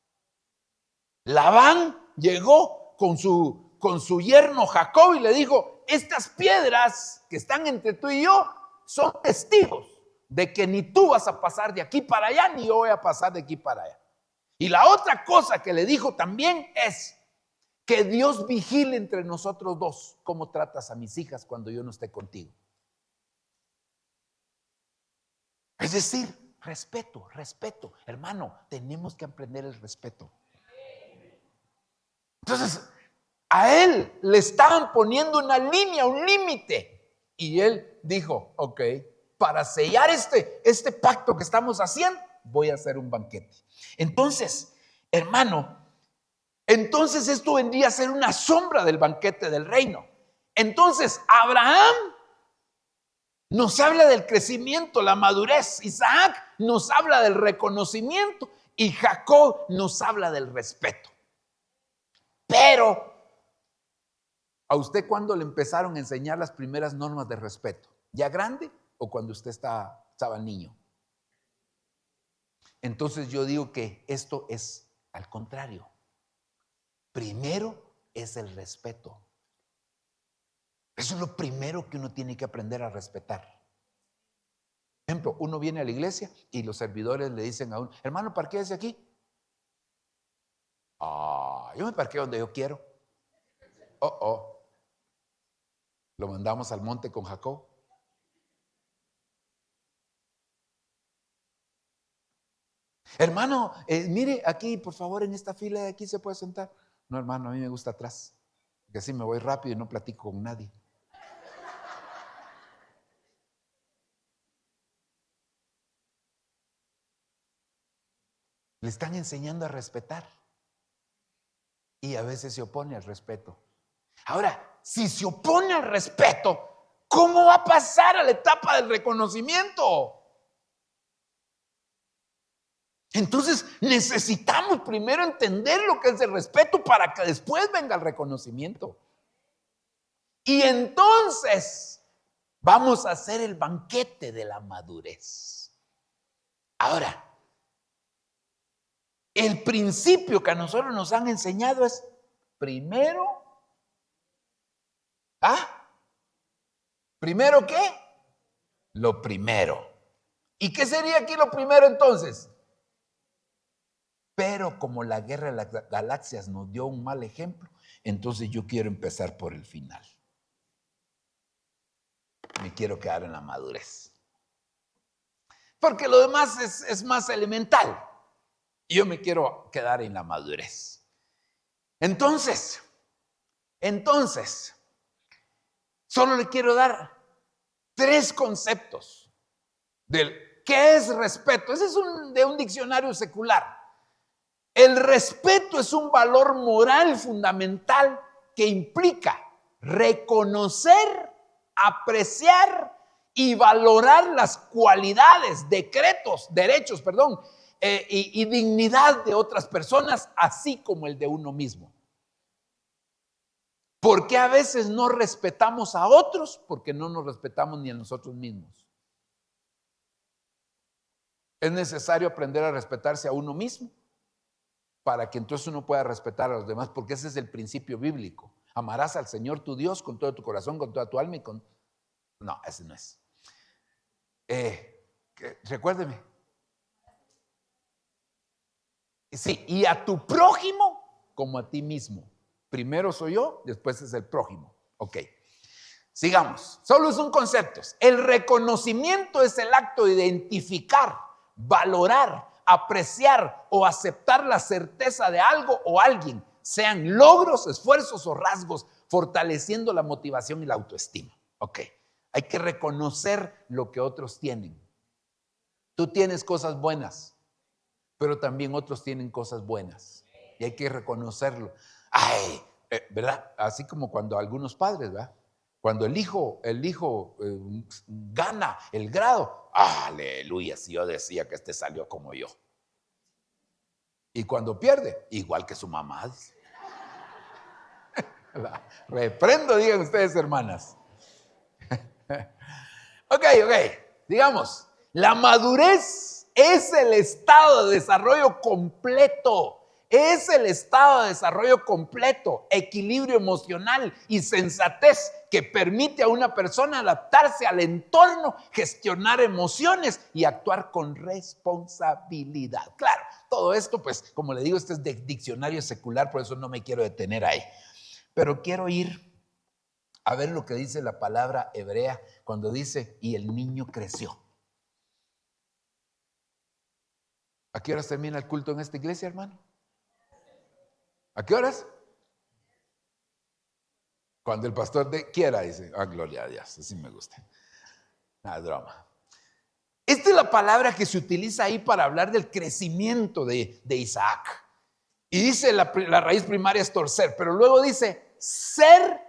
[SPEAKER 1] Labán llegó con su yerno Jacob y le dijo: estas piedras que están entre tú y yo son testigos de que ni tú vas a pasar de aquí para allá, ni yo voy a pasar de aquí para allá. Y la otra cosa que le dijo también es que Dios vigile entre nosotros dos cómo tratas a mis hijas cuando yo no esté contigo. Es decir, respeto. Hermano, tenemos que aprender el respeto. Entonces, a él le estaban poniendo una línea, un límite. Y él dijo: ok, para sellar este pacto que estamos haciendo, voy a hacer un banquete. Entonces, hermano, esto vendría a ser una sombra del banquete del reino. Entonces, Abraham nos habla del crecimiento, la madurez. Isaac nos habla del reconocimiento. Y Jacob nos habla del respeto. Pero, ¿a usted cuándo le empezaron a enseñar las primeras normas de respeto? ¿Ya grande o cuando usted estaba niño? Entonces yo digo que esto es al contrario. Primero es el respeto. Eso es lo primero que uno tiene que aprender a respetar. Por ejemplo, uno viene a la iglesia y los servidores le dicen a uno: hermano, parquéese aquí. Yo me parqueo donde yo quiero. Lo mandamos al monte con Jacob. Hermano, mire aquí, por favor, en esta fila de aquí se puede sentar. No, hermano, a mí me gusta atrás, porque así me voy rápido y no platico con nadie. Le están enseñando a respetar y a veces se opone al respeto. Ahora, si se opone al respeto, ¿cómo va a pasar a la etapa del reconocimiento? Entonces necesitamos primero entender lo que es el respeto para que después venga el reconocimiento. Y entonces vamos a hacer el banquete de la madurez. Ahora, el principio que a nosotros nos han enseñado es primero. ¿Primero qué? Lo primero. ¿Y qué sería aquí lo primero entonces? Pero como la guerra de las galaxias nos dio un mal ejemplo, entonces yo quiero empezar por el final. Me quiero quedar en la madurez. Porque lo demás es más elemental. Y yo me quiero quedar en la madurez. Entonces, solo le quiero dar 3 conceptos del qué es respeto. Ese es de un diccionario secular. El respeto es un valor moral fundamental que implica reconocer, apreciar y valorar las cualidades, derechos, y dignidad de otras personas, así como el de uno mismo. ¿Por qué a veces no respetamos a otros? Porque no nos respetamos ni a nosotros mismos. Es necesario aprender a respetarse a uno mismo para que entonces uno pueda respetar a los demás, porque ese es el principio bíblico. Amarás al Señor tu Dios con todo tu corazón, con toda tu alma y con... No, ese no es. Recuérdeme. Sí, y a tu prójimo como a ti mismo. Primero soy yo, después es el prójimo. Ok, sigamos. Solo son conceptos. El reconocimiento es el acto de identificar, valorar, apreciar o aceptar la certeza de algo o alguien, sean logros, esfuerzos o rasgos, fortaleciendo la motivación y la autoestima. Ok, hay que reconocer lo que otros tienen. Tú tienes cosas buenas, pero también otros tienen cosas buenas y hay que reconocerlo. Ay, ¿verdad? Así como cuando algunos padres, ¿verdad? Cuando el hijo gana el grado, aleluya, si yo decía que este salió como yo. Y cuando pierde, igual que su mamá. La reprendo, digan ustedes, hermanas. Ok, digamos, la madurez es el estado de desarrollo completo. Es el estado de desarrollo completo, equilibrio emocional y sensatez que permite a una persona adaptarse al entorno, gestionar emociones y actuar con responsabilidad. Claro, todo esto, pues, como le digo, este es de diccionario secular, por eso no me quiero detener ahí. Pero quiero ir a ver lo que dice la palabra hebrea cuando dice, y el niño creció. ¿A qué horas termina el culto en esta iglesia, hermano? ¿A qué horas? Cuando el pastor quiera, dice. Gloria a Dios, así me gusta. Nada, broma. Esta es la palabra que se utiliza ahí para hablar del crecimiento de Isaac. Y dice la raíz primaria es torcer, pero luego dice ser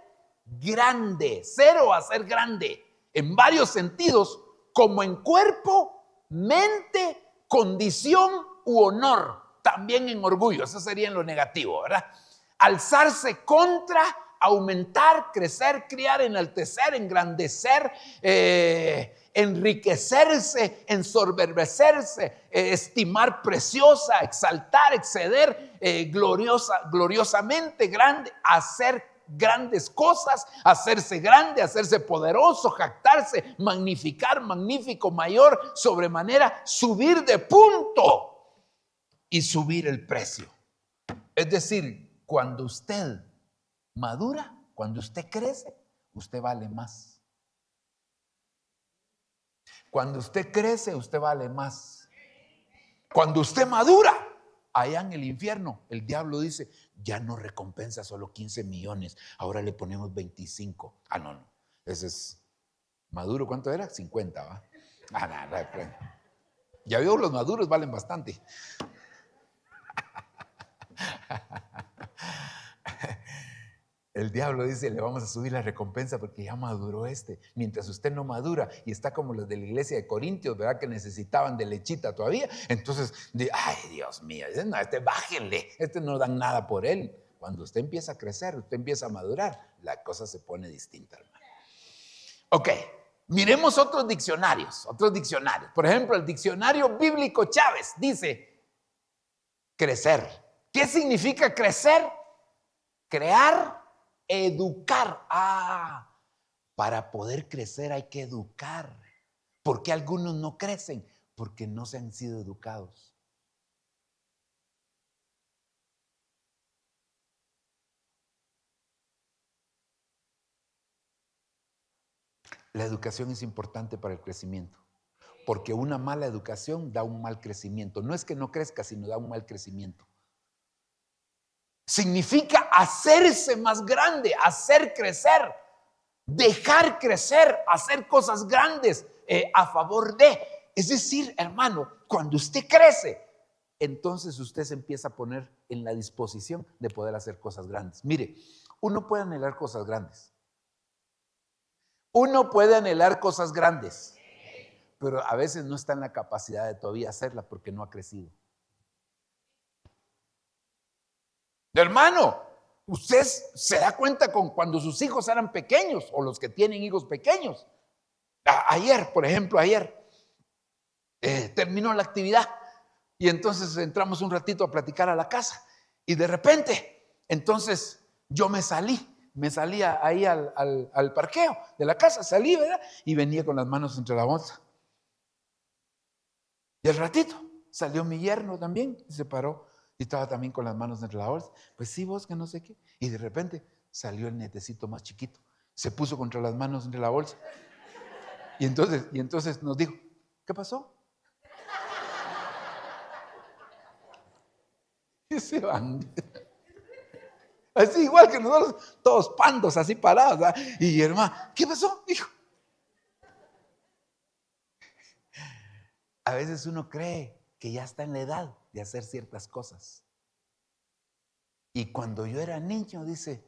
[SPEAKER 1] grande, ser o hacer grande, en varios sentidos, como en cuerpo, mente, condición u honor. También en orgullo, eso sería en lo negativo, ¿verdad? Alzarse contra, aumentar, crecer, criar, enaltecer, engrandecer, enriquecerse, ensoberbecerse, estimar preciosa, exaltar, exceder, gloriosamente grande, hacer grandes cosas, hacerse grande, hacerse poderoso, jactarse, magnificar, magnífico, mayor, sobremanera, subir de punto y subir el precio. Es decir, cuando usted madura, cuando usted crece, usted vale más. Cuando usted crece, usted vale más. Cuando usted madura, allá en el infierno, el diablo dice, ya no recompensa solo 15 millones, ahora le ponemos 25. No, ese es maduro, ¿cuánto era? 50, ¿va? No. Ya veo, los maduros valen bastante. El diablo dice, le vamos a subir la recompensa porque ya maduró este. Mientras usted no madura y está como los de la iglesia de Corintios, ¿verdad? Que necesitaban de lechita todavía. Entonces, ay, Dios mío, no, bájenle, no dan nada por él. Cuando usted empieza a crecer, usted empieza a madurar, la cosa se pone distinta, hermano. Ok, miremos otros diccionarios. Por ejemplo, el diccionario bíblico Chávez dice, crecer. ¿Qué significa crecer? Crear, educar. Para poder crecer hay que educar. ¿Por qué algunos no crecen? Porque no se han sido educados. La educación es importante para el crecimiento, porque una mala educación da un mal crecimiento. No es que no crezca, sino da un mal crecimiento. Significa hacerse más grande, hacer crecer, dejar crecer, hacer cosas grandes a favor de. Es decir, hermano, cuando usted crece, entonces usted se empieza a poner en la disposición de poder hacer cosas grandes. Mire, uno puede anhelar cosas grandes. Uno puede anhelar cosas grandes, pero a veces no está en la capacidad de todavía hacerla porque no ha crecido. Hermano, usted se da cuenta con cuando sus hijos eran pequeños o los que tienen hijos pequeños. Ayer, por ejemplo, terminó la actividad y entonces entramos un ratito a platicar a la casa y de repente, entonces yo me salí ahí al parqueo de la casa, salí, ¿verdad? Y venía con las manos entre la bolsa. Y al ratito salió mi yerno también y se paró y estaba también con las manos entre la bolsa. Pues sí, vos que no sé qué. Y de repente salió el nietecito más chiquito, se puso contra las manos entre la bolsa. Y entonces nos dijo, ¿qué pasó? Y se van. Así igual que nosotros, todos pandos así parados, ¿verdad? Y hermano, ¿qué pasó? Dijo. A veces uno cree que ya está en la edad de hacer ciertas cosas. Y cuando yo era niño, dice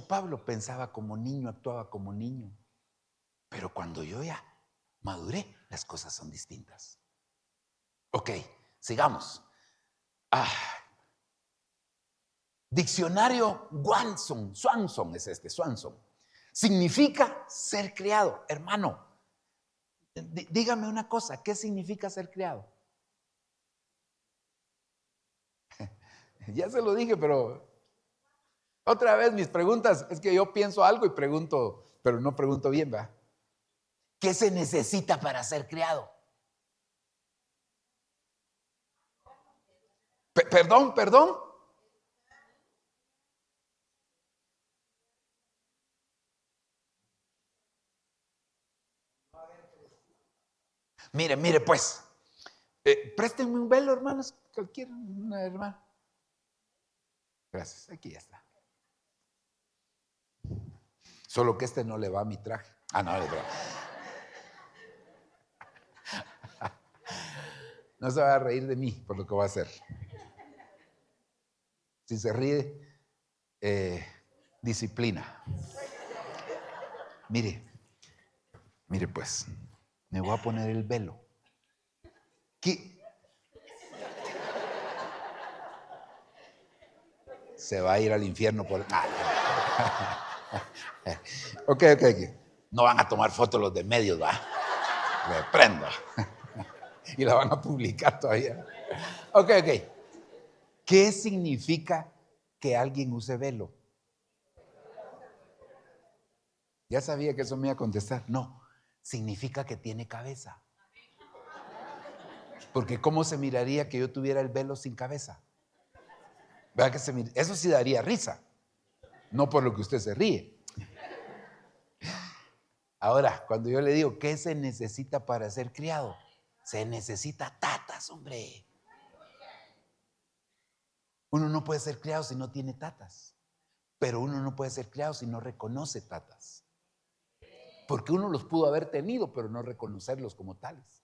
[SPEAKER 1] Pablo, pensaba como niño, actuaba como niño. Pero cuando yo ya maduré, las cosas son distintas. Ok, sigamos. Diccionario Swanson es Swanson. Significa ser criado. Hermano, dígame una cosa, ¿qué significa ser criado? Ya se lo dije, pero otra vez mis preguntas, es que yo pienso algo y pregunto, pero no pregunto bien, ¿verdad? ¿Qué se necesita para ser criado? Perdón. Mire pues, préstenme un velo, hermanos, cualquier una hermana. Gracias, aquí ya está. Solo que no le va a mi traje. No, le va. No se va a reír de mí por lo que voy a hacer. Si se ríe, disciplina. Mire pues, me voy a poner el velo. ¿Qué? Se va a ir al infierno por... Ok. No van a tomar fotos los de medios, ¿va? Reprendo. Y la van a publicar todavía. Ok. ¿Qué significa que alguien use velo? Ya sabía que eso me iba a contestar. No, significa que tiene cabeza. Porque ¿cómo se miraría que yo tuviera el velo sin cabeza? ¿Verdad que eso sí daría risa? No por lo que usted se ríe. Ahora, cuando yo le digo, ¿qué se necesita para ser criado? Se necesita tatas, hombre. Uno no puede ser criado si no tiene tatas. Pero uno no puede ser criado si no reconoce tatas. Porque uno los pudo haber tenido, pero no reconocerlos como tales.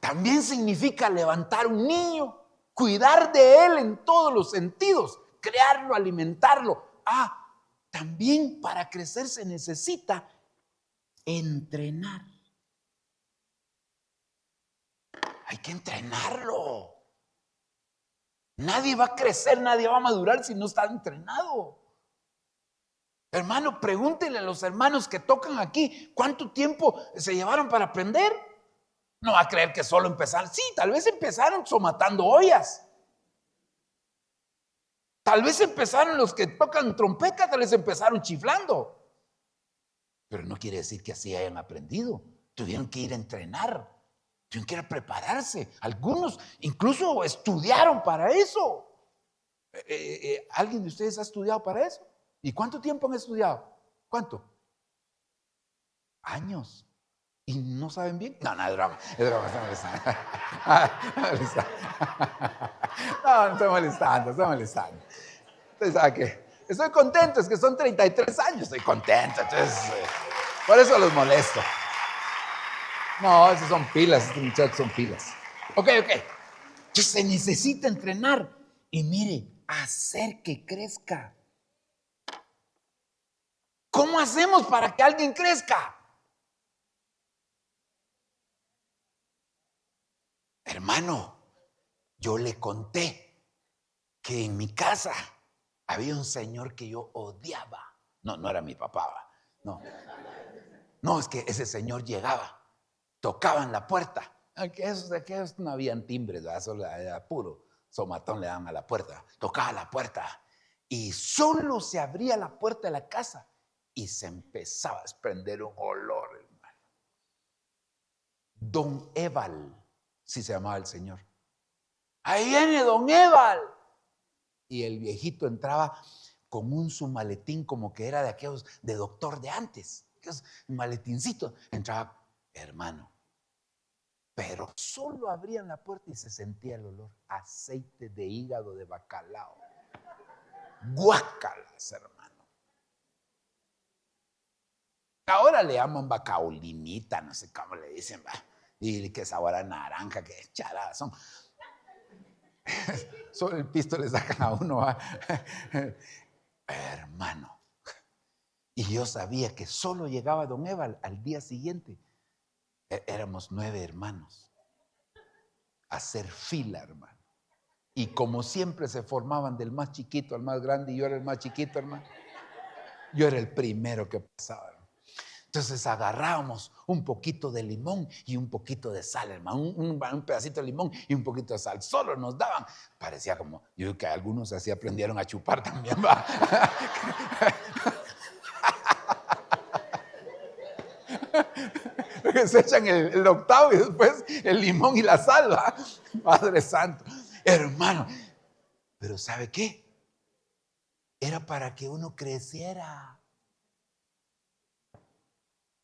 [SPEAKER 1] También significa levantar un niño, cuidar de él en todos los sentidos, crearlo, alimentarlo. También para crecer se necesita entrenar. Hay que entrenarlo. Nadie va a crecer, nadie va a madurar si no está entrenado. Hermano, pregúntele a los hermanos que tocan aquí, ¿cuánto tiempo se llevaron para aprender? No va a creer que solo empezaron. Sí, tal vez empezaron somatando ollas. Tal vez empezaron los que tocan trompeta, tal vez empezaron chiflando. Pero no quiere decir que así hayan aprendido. Tuvieron que ir a entrenar, tuvieron que ir a prepararse. Algunos incluso estudiaron para eso. ¿Alguien de ustedes ha estudiado para eso? ¿Y cuánto tiempo han estudiado? ¿Cuánto? Años. ¿Y no saben bien? No, es broma, está molestando. No estoy molestando. Entonces, ¿sabe qué? Estoy contento, es que son 33 años, estoy contento, entonces, por eso los molesto. No, esos son pilas, estos muchachos son pilas. Ok. Entonces se necesita entrenar y mire, hacer que crezca. ¿Cómo hacemos para que alguien crezca? Hermano, yo le conté que en mi casa había un señor que yo odiaba. No era mi papá, no. No, es que ese señor llegaba, tocaban la puerta. Aquellos no habían timbres, ¿verdad? Solo era puro somatón, le daban a la puerta. Tocaba la puerta y solo se abría la puerta de la casa y se empezaba a desprender un olor, hermano. Don Eval, si se llamaba el señor. Ahí viene Don Eval. Y el viejito entraba con su maletín como que era de aquellos de doctor de antes. Aquellos maletincitos. Entraba, hermano. Pero solo abrían la puerta y se sentía el olor. Aceite de hígado de bacalao. Guácalas, hermano. Ahora le llaman bacaolinita, no sé cómo le dicen, ¿va? Y que sabor a naranja, que charadas son. Solo el pisto le sacan a uno, ¿va? Hermano. Y yo sabía que solo llegaba Don Eval al día siguiente. Éramos 9 hermanos. Hacer fila, hermano. Y como siempre se formaban del más chiquito al más grande, y yo era el más chiquito, hermano. Yo era el primero que pasaba. Entonces agarrábamos un poquito de limón y un poquito de sal, hermano. Un pedacito de limón y un poquito de sal. Solo nos daban. Parecía como, yo creo que algunos así aprendieron a chupar también, va. Se echan el octavo y después el limón y la sal, ¿va? Padre Santo. Hermano, pero ¿sabe qué? Era para que uno creciera.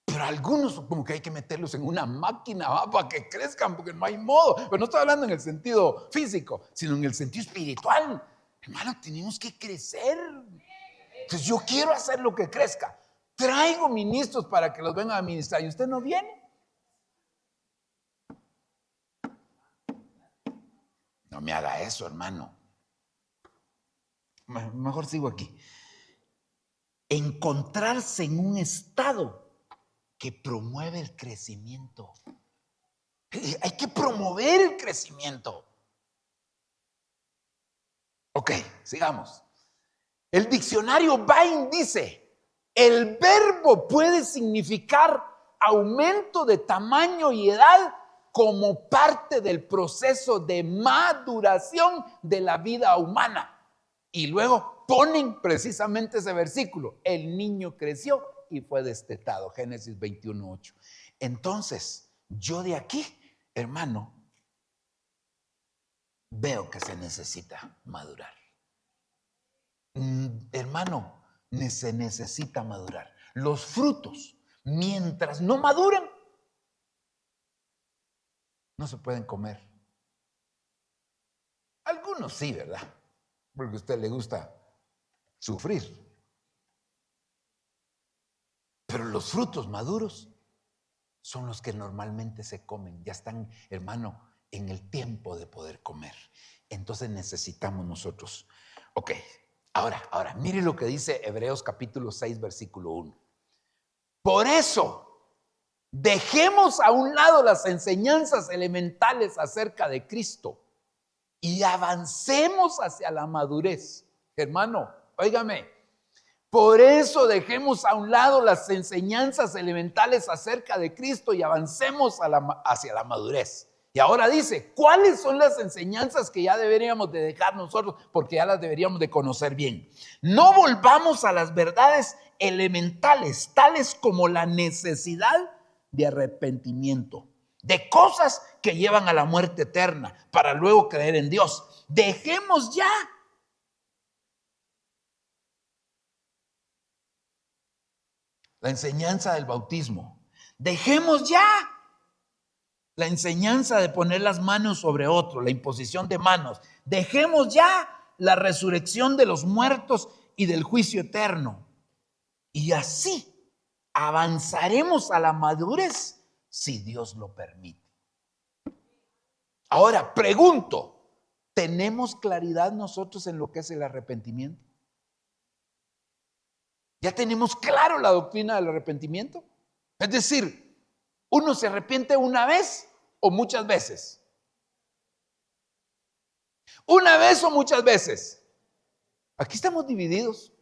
[SPEAKER 1] Pero algunos como que hay que meterlos en una máquina, ¿va? Para que crezcan, porque no hay modo. Pero no estoy hablando en el sentido físico, sino en el sentido espiritual. Hermano, tenemos que crecer. Entonces yo quiero hacer lo que crezca. Traigo ministros para que los vengan a administrar y usted no viene. No me haga eso, hermano. Mejor sigo aquí. Encontrarse en un estado que promueve el crecimiento. Hay que promover el crecimiento. Ok, sigamos. El diccionario Bain dice, el verbo puede significar aumento de tamaño y edad como parte del proceso de maduración de la vida humana. Y luego ponen precisamente ese versículo. El niño creció y fue destetado. Génesis 21:8. Entonces, yo de aquí, hermano, veo que se necesita madurar. Hermano, se necesita madurar. Los frutos, mientras no maduran, no se pueden comer. Algunos sí, ¿verdad? Porque a usted le gusta sufrir. Pero los frutos maduros son los que normalmente se comen. Ya están, hermano, en el tiempo de poder comer. Entonces necesitamos nosotros. Ok, ahora, mire lo que dice Hebreos capítulo 6, versículo 1. Por eso, dejemos a un lado las enseñanzas elementales acerca de Cristo y avancemos hacia la madurez. Hermano, óigame, por eso dejemos a un lado las enseñanzas elementales acerca de Cristo y avancemos hacia la madurez. Y ahora dice, ¿cuáles son las enseñanzas que ya deberíamos de dejar nosotros? Porque ya las deberíamos de conocer bien. No volvamos a las verdades elementales, tales como la necesidad de arrepentimiento, de cosas que llevan a la muerte eterna, para luego creer en Dios. Dejemos ya la enseñanza del bautismo. Dejemos ya la enseñanza de poner las manos sobre otro, la imposición de manos. Dejemos ya la resurrección de los muertos y del juicio eterno. Y así avanzaremos a la madurez si Dios lo permite. Ahora pregunto, ¿tenemos claridad nosotros en lo que es el arrepentimiento? ¿Ya tenemos claro la doctrina del arrepentimiento? Es decir, ¿uno se arrepiente una vez o muchas veces? ¿Una vez o muchas veces? Aquí estamos divididos.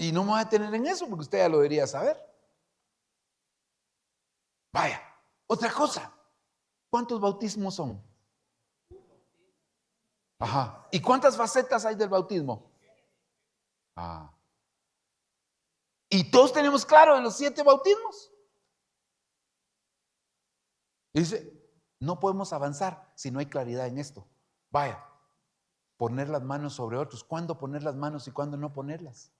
[SPEAKER 1] Y no me voy a detener en eso porque usted ya lo debería saber. Vaya, otra cosa. ¿Cuántos bautismos son? Ajá. ¿Y cuántas facetas hay del bautismo? Ah. Y todos tenemos claro de los 7 bautismos. Dice, no podemos avanzar si no hay claridad en esto. Vaya, poner las manos sobre otros. ¿Cuándo poner las manos y cuándo no ponerlas?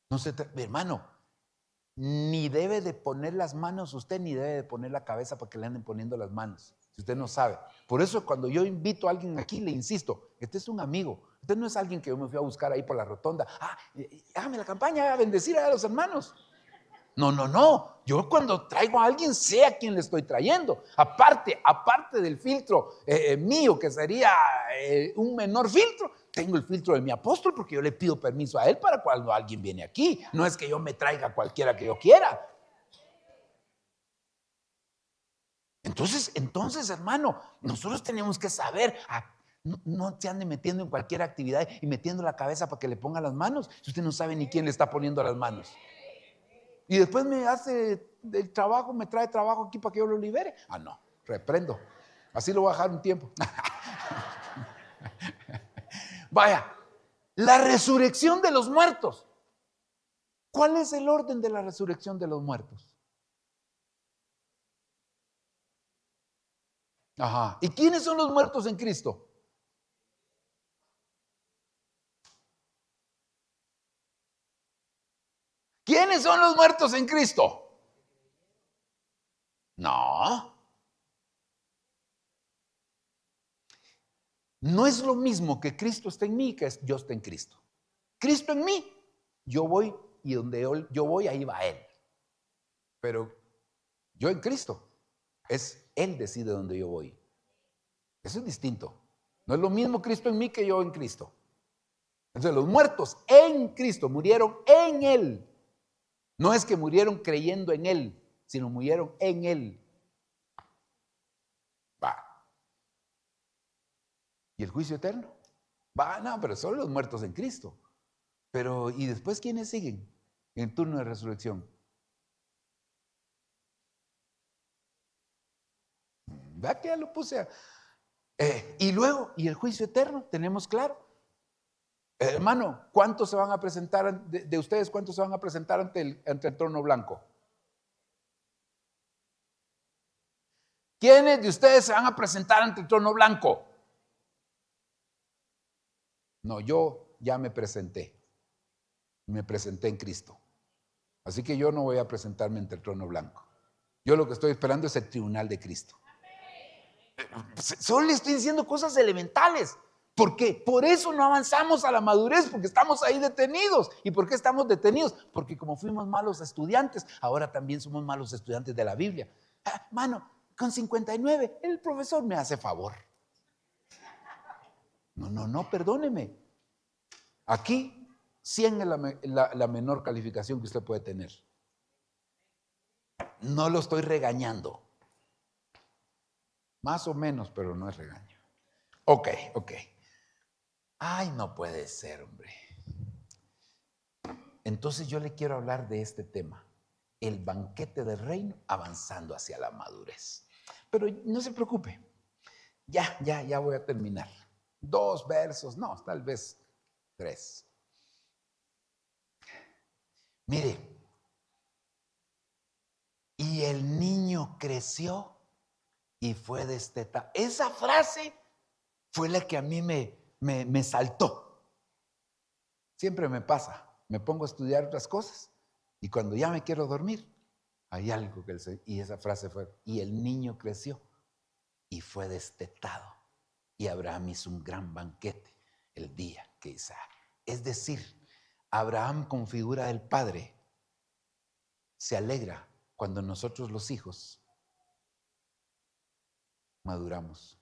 [SPEAKER 1] No se hermano, ni debe de poner las manos usted, ni debe de poner la cabeza para que le anden poniendo las manos, si usted no sabe. Por eso cuando yo invito a alguien aquí, le insisto, este es un amigo, este no es alguien que yo me fui a buscar ahí por la rotonda. Hágame la campaña, a bendecir a los hermanos. No. Yo cuando traigo a alguien sé a quién le estoy trayendo. Aparte del filtro mío, que sería un menor filtro, tengo el filtro de mi apóstol porque yo le pido permiso a él para cuando alguien viene aquí. No es que yo me traiga a cualquiera que yo quiera. Entonces, hermano, nosotros tenemos que saber. No se ande metiendo en cualquier actividad y metiendo la cabeza para que le ponga las manos si usted no sabe ni quién le está poniendo las manos. Y después me hace el trabajo, me trae trabajo aquí para que yo lo libere. No, reprendo. Así lo voy a dejar un tiempo. Vaya, la resurrección de los muertos. ¿Cuál es el orden de la resurrección de los muertos? Ajá. ¿Y quiénes son los muertos en Cristo? ¿Quiénes son los muertos en Cristo? No. No es lo mismo que Cristo esté en mí que yo esté en Cristo. Cristo en mí, yo voy y donde yo voy, ahí va Él. Pero yo en Cristo, Él decide dónde yo voy. Eso es distinto. No es lo mismo Cristo en mí que yo en Cristo. Entonces los muertos en Cristo murieron en Él. No es que murieron creyendo en Él, sino murieron en Él. Va. ¿Y el juicio eterno? No, pero solo los muertos en Cristo. Pero, ¿y después quiénes siguen en turno de resurrección? ¿Verdad que ya lo puse? Y luego, ¿y el juicio eterno? ¿Tenemos claro? Hermano, ¿cuántos se van a presentar de ustedes? ¿Cuántos se van a presentar ante el trono blanco? ¿Quiénes de ustedes se van a presentar ante el trono blanco? No, yo ya me presenté en Cristo. Así que yo no voy a presentarme ante el trono blanco. Yo lo que estoy esperando es el tribunal de Cristo. Solo le estoy diciendo cosas elementales. ¿Por qué? Por eso no avanzamos a la madurez, porque estamos ahí detenidos. ¿Y por qué estamos detenidos? Porque como fuimos malos estudiantes, ahora también somos malos estudiantes de la Biblia. Mano, con 59, el profesor me hace favor. No, perdóneme. Aquí 100 es la menor calificación que usted puede tener. No lo estoy regañando. Más o menos, pero no es regaño. Ok. Ay, no puede ser, hombre. Entonces yo le quiero hablar de este tema. El banquete del reino avanzando hacia la madurez. Pero no se preocupe. Ya voy a terminar. 2 versos, no, tal vez 3. Mire, y el niño creció y fue destetado. Esa frase fue la que a mí me saltó. Siempre me pasa. Me pongo a estudiar otras cosas y cuando ya me quiero dormir, hay algo y esa frase fue, y el niño creció y fue destetado. Y Abraham hizo un gran banquete el día que Isaac. Es decir, Abraham con figura del padre se alegra cuando nosotros los hijos maduramos.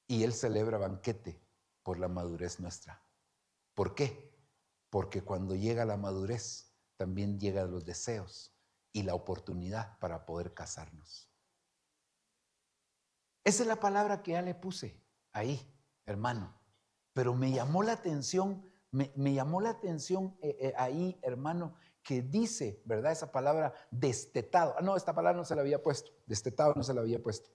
[SPEAKER 1] Y él celebra banquete por la madurez nuestra. ¿Por qué? Porque cuando llega la madurez, también llegan los deseos y la oportunidad para poder casarnos. Esa es la palabra que ya le puse ahí, hermano. Pero me llamó la atención me llamó la atención ahí, hermano, que dice, ¿verdad? Esa palabra destetado. No, esta palabra no se la había puesto. Destetado no se la había puesto.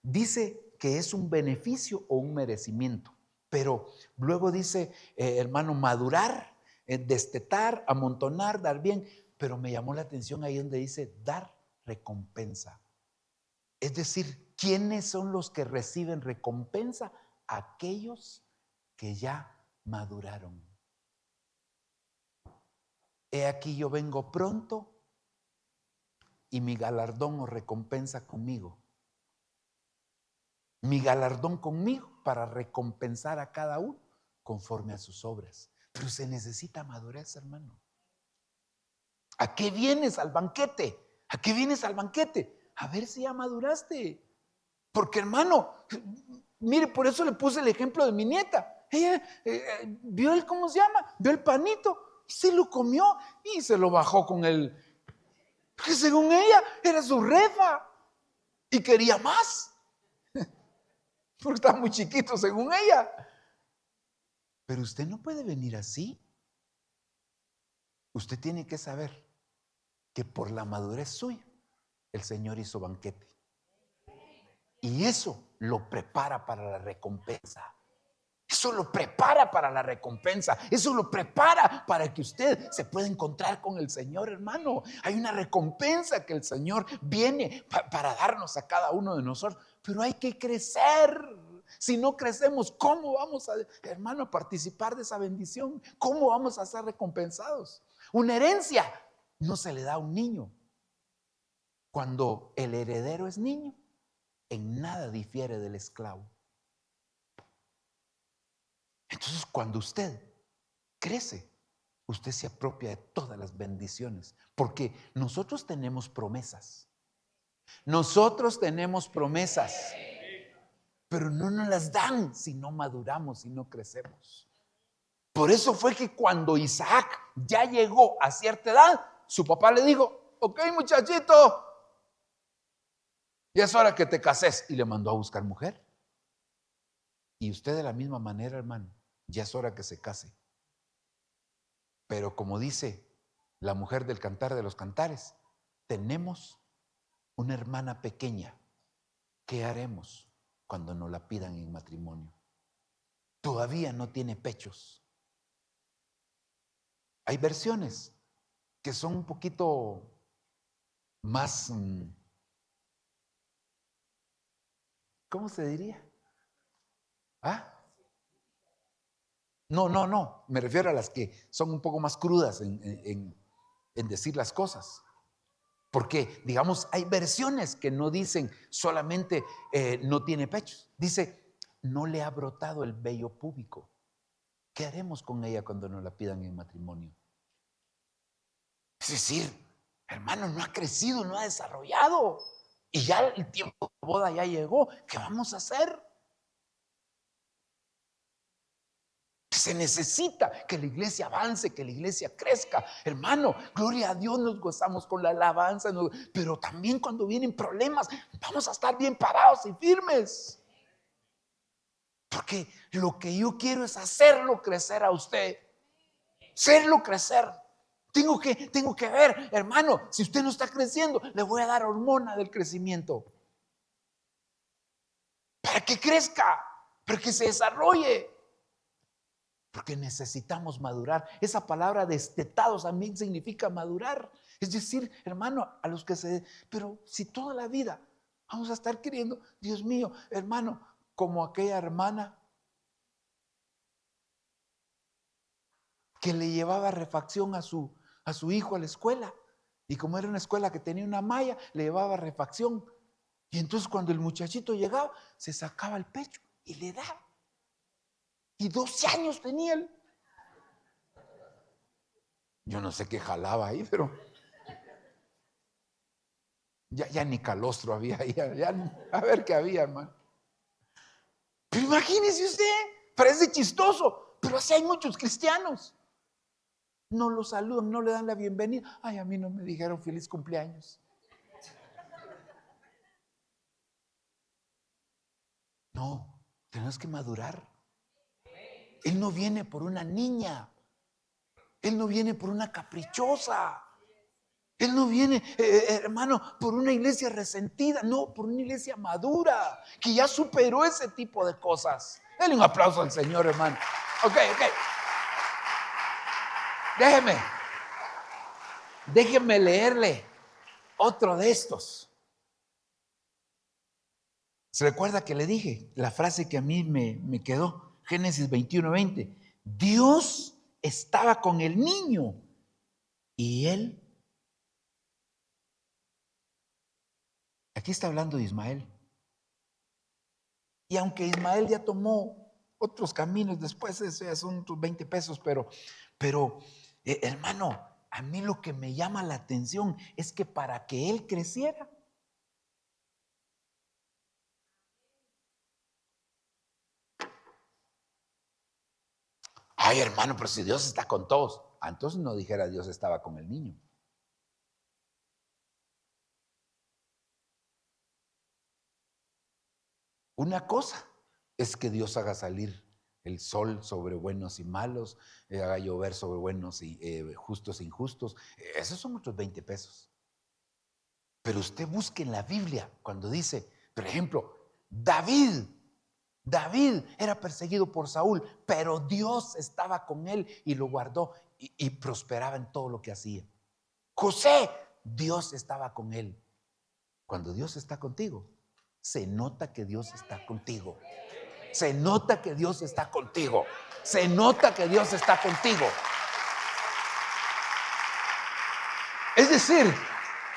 [SPEAKER 1] Dice que es un beneficio o un merecimiento. Pero luego dice, hermano, madurar, destetar, amontonar, dar bien. Pero me llamó la atención ahí donde dice dar recompensa. Es decir, ¿quiénes son los que reciben recompensa? Aquellos que ya maduraron. He aquí yo vengo pronto y mi galardón o recompensa conmigo. Mi galardón conmigo para recompensar a cada uno conforme a sus obras. Pero se necesita madurez, hermano. ¿A qué vienes al banquete? ¿A qué vienes al banquete? A ver si ya maduraste. Porque, hermano, mire, por eso le puse el ejemplo de mi nieta. Ella vio el, ¿cómo se llama? Vio el panito, se lo comió y se lo bajó con el, que según ella era su refa y quería más. Porque estaba muy chiquito según ella. Pero usted no puede venir así. Usted tiene que saber que por la madurez suya el Señor hizo banquete. Y eso lo prepara para la recompensa. Eso lo prepara para la recompensa. Eso lo prepara para que usted se pueda encontrar con el Señor, hermano. Hay una recompensa que el Señor viene para darnos a cada uno de nosotros. Pero hay que crecer. Si no crecemos, ¿cómo vamos a, hermano, a participar de esa bendición? ¿Cómo vamos a ser recompensados? Una herencia no se le da a un niño. Cuando el heredero es niño, en nada difiere del esclavo. Entonces, cuando usted crece, usted se apropia de todas las bendiciones, porque nosotros tenemos promesas. Nosotros tenemos promesas, pero no nos las dan si no maduramos, si no crecemos. Por eso fue que cuando Isaac ya llegó a cierta edad, su papá le dijo: ok, muchachito, ya es hora que te cases. Y le mandó a buscar mujer. Y usted de la misma manera, hermano, ya es hora que se case. Pero como dice la mujer del Cantar de los Cantares, tenemos una hermana pequeña. ¿Qué haremos cuando nos la pidan en matrimonio? Todavía no tiene pechos. Hay versiones que son un poquito más, ¿cómo se diría? ¿Ah? No, me refiero a las que son un poco más crudas en decir las cosas. Porque, digamos, hay versiones que no dicen solamente no tiene pechos. Dice, no le ha brotado el vello púbico. ¿Qué haremos con ella cuando nos la pidan en matrimonio? Es decir, hermano, no ha crecido, no ha desarrollado. Y ya el tiempo de boda ya llegó. ¿Qué vamos a hacer? Se necesita que la iglesia avance, que la iglesia crezca. Hermano, gloria a Dios, nos gozamos con la alabanza, pero también cuando vienen problemas, vamos a estar bien parados y firmes. Porque lo que yo quiero es hacerlo crecer a usted. Hacerlo crecer. Tengo que ver, hermano, si usted no está creciendo, le voy a dar hormona del crecimiento. Para que crezca, para que se desarrolle. Porque necesitamos madurar. Esa palabra destetados también significa madurar. Es decir, hermano, a los que pero si toda la vida vamos a estar queriendo, Dios mío, hermano, como aquella hermana que le llevaba refacción a su hijo a la escuela. Y como era una escuela que tenía una malla, le llevaba refacción. Y entonces cuando el muchachito llegaba, se sacaba el pecho y le daba. Y 12 años tenía él. Yo no sé qué jalaba ahí, pero ya ni calostro había ahí. A ver qué había, hermano. Pero imagínese usted, parece chistoso, pero así hay muchos cristianos. No lo saludan, no le dan la bienvenida. Ay, a mí no me dijeron feliz cumpleaños. No, tenemos que madurar. Él no viene por una niña. Él no viene por una caprichosa. Él no viene, hermano, por una iglesia resentida. No, por una iglesia madura, que ya superó ese tipo de cosas. Dale un aplauso al Señor, hermano. Ok. Déjeme leerle otro de estos. ¿Se recuerda que le dije la frase que a mí me quedó? Génesis 21:20. Dios estaba con el niño y él. Aquí está hablando de Ismael. Y aunque Ismael ya tomó otros caminos después, son tus 20 pesos, pero hermano, a mí lo que me llama la atención es que para que él creciera, ay, hermano, pero si Dios está con todos, entonces no dijera Dios estaba con el niño. Una cosa es que Dios haga salir el sol sobre buenos y malos, haga llover sobre buenos y justos e injustos. Esos son otros 20 pesos. Pero usted busque en la Biblia cuando dice, por ejemplo, David era perseguido por Saúl, pero Dios estaba con él y lo guardó y prosperaba en todo lo que hacía. José, Dios estaba con él. Cuando Dios está contigo, se nota que Dios está contigo. Se nota que Dios está contigo. Se nota que Dios está contigo. Es decir,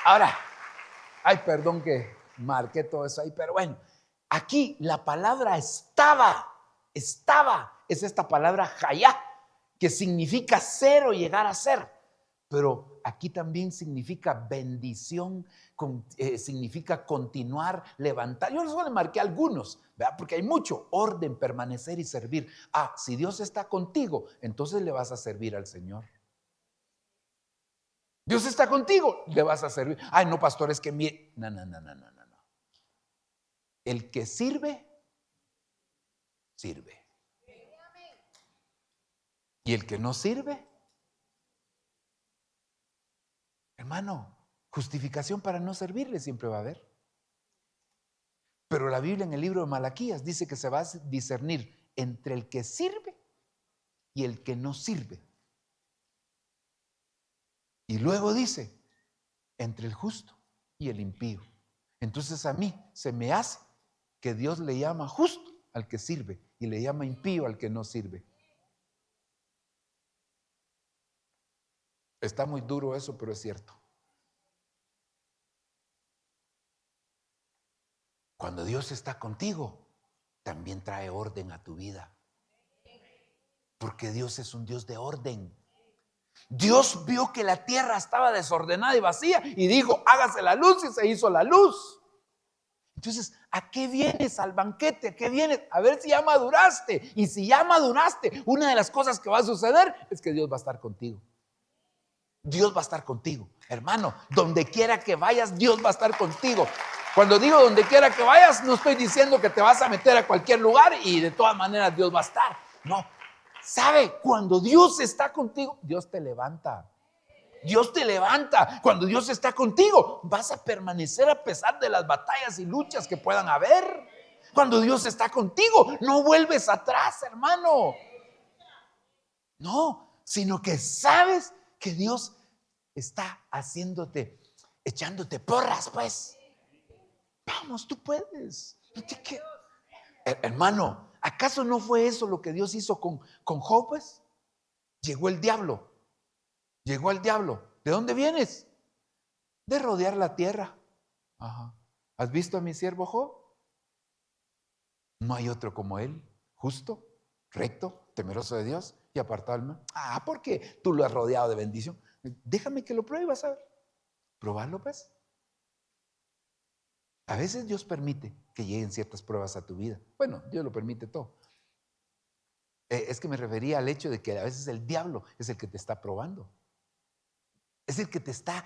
[SPEAKER 1] ahora, ay, perdón que marqué todo eso ahí, pero bueno, aquí la palabra estaba, es esta palabra hayá, que significa ser o llegar a ser, pero aquí también significa bendición, significa continuar, levantar. Yo solo le marqué algunos, ¿verdad? Porque hay mucho: orden, permanecer y servir. Si Dios está contigo, entonces le vas a servir al Señor. Dios está contigo, le vas a servir. Ay, no, pastor, es que mire. No. El que sirve, sirve. Y el que no sirve, hermano, justificación para no servirle siempre va a haber. Pero la Biblia en el libro de Malaquías dice que se va a discernir entre el que sirve y el que no sirve. Y luego dice, entre el justo y el impío. Entonces a mí se me hace que Dios le llama justo al que sirve y le llama impío al que no sirve. Está muy duro eso, pero es cierto. Cuando Dios está contigo, también trae orden a tu vida. Porque Dios es un Dios de orden. Dios vio que la tierra estaba desordenada y vacía y dijo, hágase la luz, y se hizo la luz. Entonces, ¿a qué vienes al banquete? ¿A qué vienes? A ver si ya maduraste. Y si ya maduraste, una de las cosas que va a suceder es que Dios va a estar contigo. Dios va a estar contigo, hermano. Donde quiera que vayas, Dios va a estar contigo. Cuando digo donde quiera que vayas, no estoy diciendo que te vas a meter a cualquier lugar y de todas maneras Dios va a estar. No, ¿sabe? Cuando Dios está contigo, Dios te levanta. Dios te levanta. Cuando Dios está contigo, vas a permanecer a pesar de las batallas y luchas que puedan haber. Cuando Dios está contigo, no vuelves atrás, hermano. No, sino que sabes que Dios está haciéndote, echándote porras, pues. Vamos, tú puedes. Hermano, ¿acaso no fue eso lo que Dios hizo con Job, pues? Llegó el diablo. ¿De dónde vienes? De rodear la tierra. Ajá. ¿Has visto a mi siervo Job? No hay otro como él, justo, recto, temeroso de Dios y apartado del mal. Porque tú lo has rodeado de bendición. Déjame que lo pruebe, vas a ver. Probarlo, pues. A veces Dios permite que lleguen ciertas pruebas a tu vida. Bueno, Dios lo permite todo. Es que me refería al hecho de que a veces el diablo es el que te está probando. Es el que te está,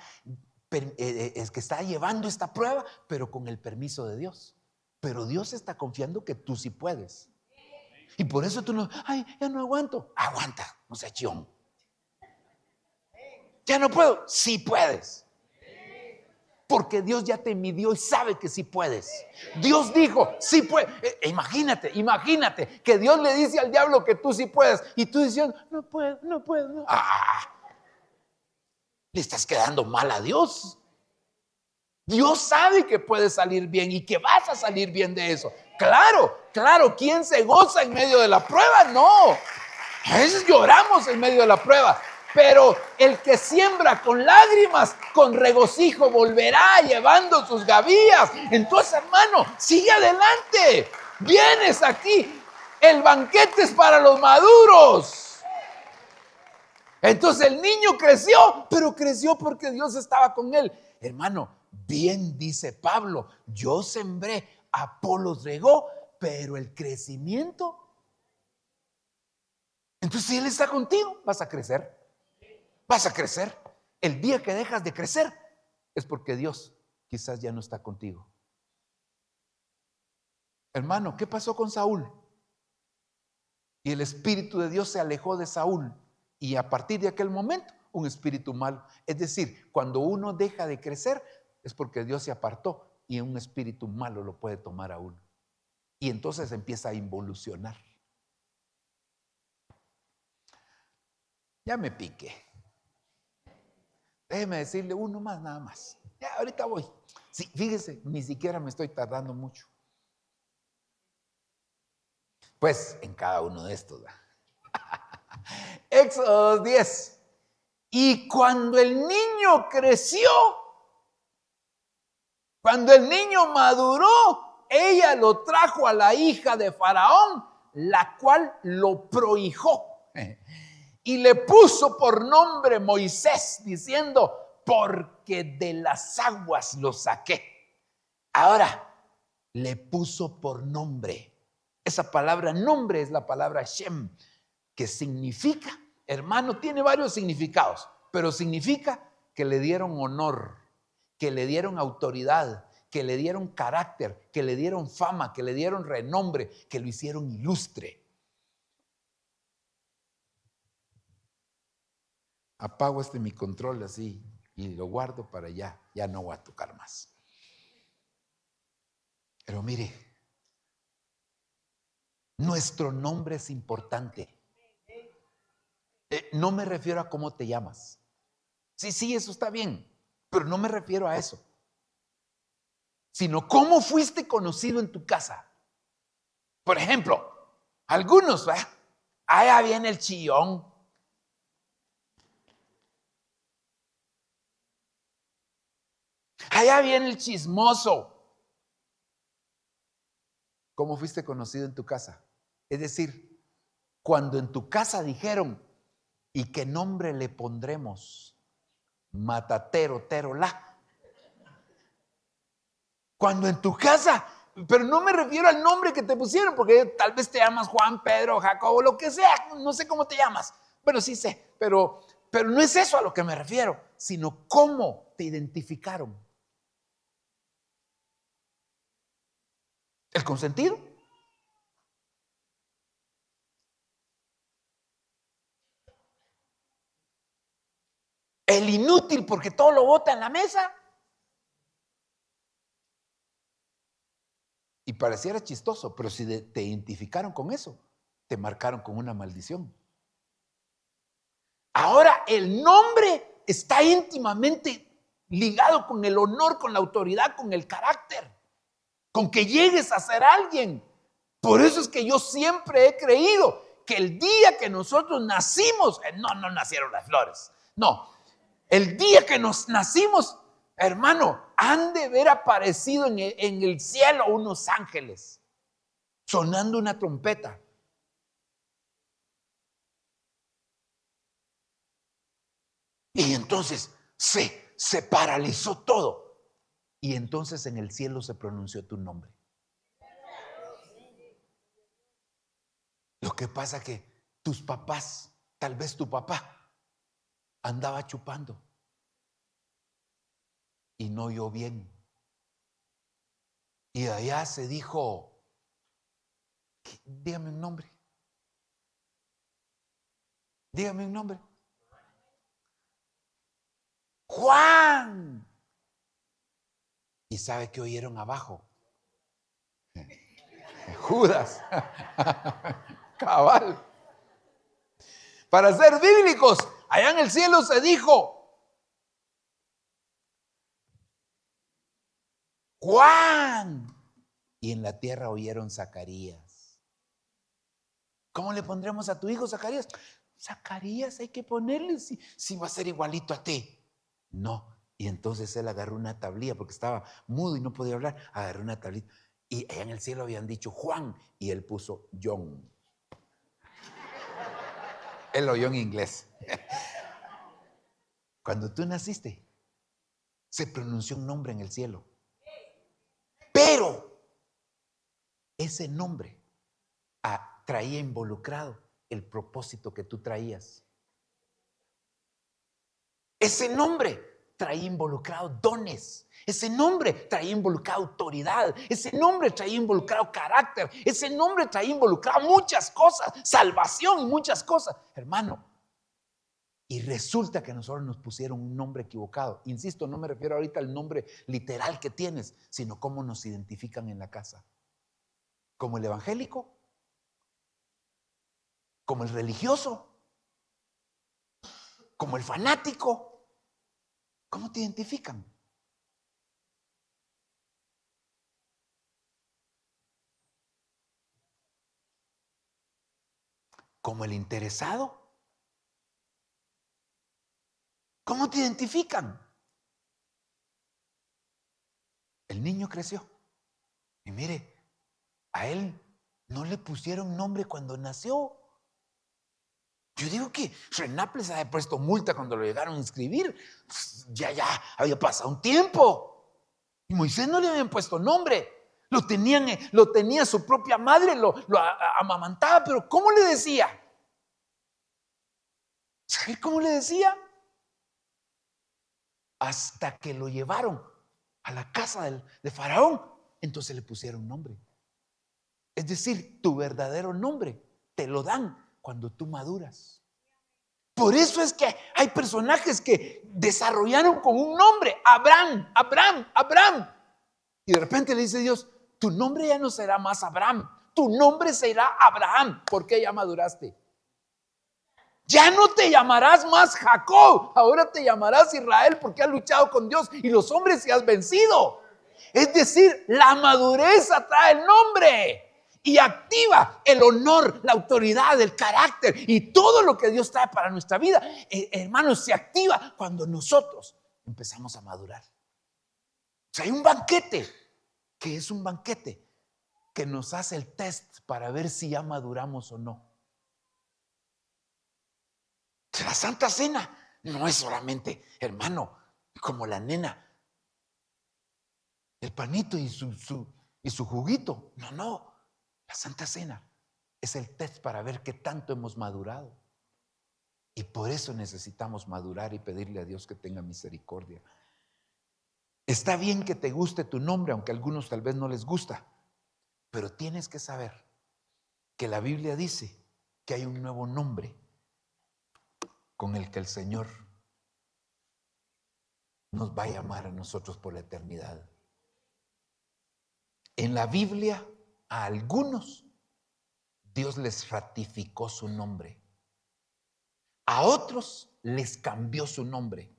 [SPEAKER 1] es que está llevando esta prueba, pero con el permiso de Dios. Pero Dios está confiando que tú sí puedes. Y por eso tú no, ay, ya no aguanto. Aguanta, no seas chión. Ya no puedo. Sí puedes. Porque Dios ya te midió y sabe que sí puedes. Dios dijo, sí puedes. Imagínate que Dios le dice al diablo que tú sí puedes. Y tú diciendo, no puedo, no puedo. No. Le estás quedando mal a Dios. Dios sabe que puedes salir bien y que vas a salir bien de eso. Claro, ¿quién se goza en medio de la prueba? No. A veces lloramos en medio de la prueba. Pero el que siembra con lágrimas, con regocijo volverá llevando sus gavillas. Entonces, hermano, sigue adelante. Vienes aquí. El banquete es para los maduros. Entonces el niño creció, pero creció porque Dios estaba con él. Hermano, bien dice Pablo, yo sembré, Apolos regó, pero el crecimiento. Entonces si Él está contigo, vas a crecer. Vas a crecer. El día que dejas de crecer es porque Dios quizás ya no está contigo. Hermano, ¿qué pasó con Saúl? Y el Espíritu de Dios se alejó de Saúl. Y a partir de aquel momento, un espíritu malo. Es decir, cuando uno deja de crecer, es porque Dios se apartó y un espíritu malo lo puede tomar a uno. Y entonces empieza a involucionar. Ya me piqué. Déjeme decirle uno más, nada más. Ya, ahorita voy. Sí, fíjese, ni siquiera me estoy tardando mucho. Pues en cada uno de estos. Éxodo 10. Y cuando el niño creció, cuando el niño maduró, ella lo trajo a la hija de Faraón, la cual lo prohijó. Y le puso por nombre Moisés, diciendo, porque de las aguas lo saqué. Ahora, le puso por nombre. Esa palabra nombre es la palabra Shem, que significa, hermano, tiene varios significados, pero significa que le dieron honor, que le dieron autoridad, que le dieron carácter, que le dieron fama, que le dieron renombre, que lo hicieron ilustre. Apago mi control así y lo guardo para allá, ya no voy a tocar más. Pero mire, nuestro nombre es importante. No me refiero a cómo te llamas. Sí, eso está bien, pero no me refiero a eso. Sino cómo fuiste conocido en tu casa. Por ejemplo, algunos, allá viene el chillón. Allá viene el chismoso. ¿Cómo fuiste conocido en tu casa? Es decir, cuando en tu casa dijeron, ¿y qué nombre le pondremos? Matatero, tero, la. Cuando en tu casa, pero no me refiero al nombre que te pusieron, porque tal vez te llamas Juan, Pedro, Jacobo, lo que sea, no sé cómo te llamas, pero sí sé, pero no es eso a lo que me refiero, sino cómo te identificaron. ¿El consentido? ¿El inútil porque todo lo bota en la mesa? Y pareciera chistoso, pero si te identificaron con eso, te marcaron con una maldición. Ahora el nombre está íntimamente ligado con el honor, con la autoridad, con el carácter, con que llegues a ser alguien. Por eso es que yo siempre he creído que el día que nosotros nacimos, no nacieron las flores, no, el día que nos nacimos, hermano, han de haber aparecido en el cielo unos ángeles sonando una trompeta. Y entonces se paralizó todo. Y entonces en el cielo se pronunció tu nombre. Lo que pasa que tus papás, tal vez tu papá, andaba chupando y no oyó bien. Y allá se dijo, dígame un nombre. Dígame un nombre. Juan. ¿Y sabe qué oyeron abajo? Judas. Cabal. Para ser bíblicos, allá en el cielo se dijo Juan. Y en la tierra oyeron Zacarías. ¿Cómo le pondremos a tu hijo Zacarías? Zacarías hay que ponerle si va a ser igualito a ti. No. Y entonces él agarró una tablilla porque estaba mudo y no podía hablar. Agarró una tablilla. Y allá en el cielo habían dicho Juan y él puso John. Él lo oyó en inglés. Cuando tú naciste, se pronunció un nombre en el cielo. Pero ese nombre traía involucrado el propósito que tú traías. Ese nombre traía involucrado dones. Ese nombre traía involucrado autoridad. Ese nombre traía involucrado carácter. Ese nombre traía involucrado muchas cosas, salvación y muchas cosas. Hermano, y resulta que a nosotros nos pusieron un nombre equivocado. Insisto, no me refiero ahorita al nombre literal que tienes, sino cómo nos identifican en la casa. Como el evangélico, como el religioso, como el fanático. ¿Cómo te identifican? ¿Como el interesado? ¿Cómo te identifican? El niño creció. Y mire, a él no le pusieron nombre cuando nació. Yo digo que Renaples ha puesto multa cuando lo llegaron a inscribir. Ya había pasado un tiempo. Y Moisés no le habían puesto nombre. Lo tenía su propia madre, lo amamantaba, pero ¿cómo le decía? ¿Sabe cómo le decía? Hasta que lo llevaron a la casa de Faraón, entonces le pusieron nombre. Es decir, tu verdadero nombre te lo dan cuando tú maduras. Por eso es que hay personajes que desarrollaron con un nombre, Abraham. Y de repente le dice Dios, tu nombre ya no será más Abraham, tu nombre será Abraham, porque ya maduraste. Ya no te llamarás más Jacob, ahora te llamarás Israel porque has luchado con Dios y los hombres y has vencido. Es decir, la madurez atrae el nombre y activa el honor, la autoridad, el carácter y todo lo que Dios trae para nuestra vida. Hermanos, se activa cuando nosotros empezamos a madurar. O sea, hay un banquete que es un banquete que nos hace el test para ver si ya maduramos o no. La Santa Cena no es solamente, hermano, como la nena, el panito y su juguito. No. La Santa Cena es el test para ver qué tanto hemos madurado. Y por eso necesitamos madurar y pedirle a Dios que tenga misericordia. Está bien que te guste tu nombre, aunque a algunos tal vez no les gusta, pero tienes que saber que la Biblia dice que hay un nuevo nombre con el que el Señor nos va a llamar a nosotros por la eternidad. En la Biblia, a algunos, Dios les ratificó su nombre. A otros les cambió su nombre.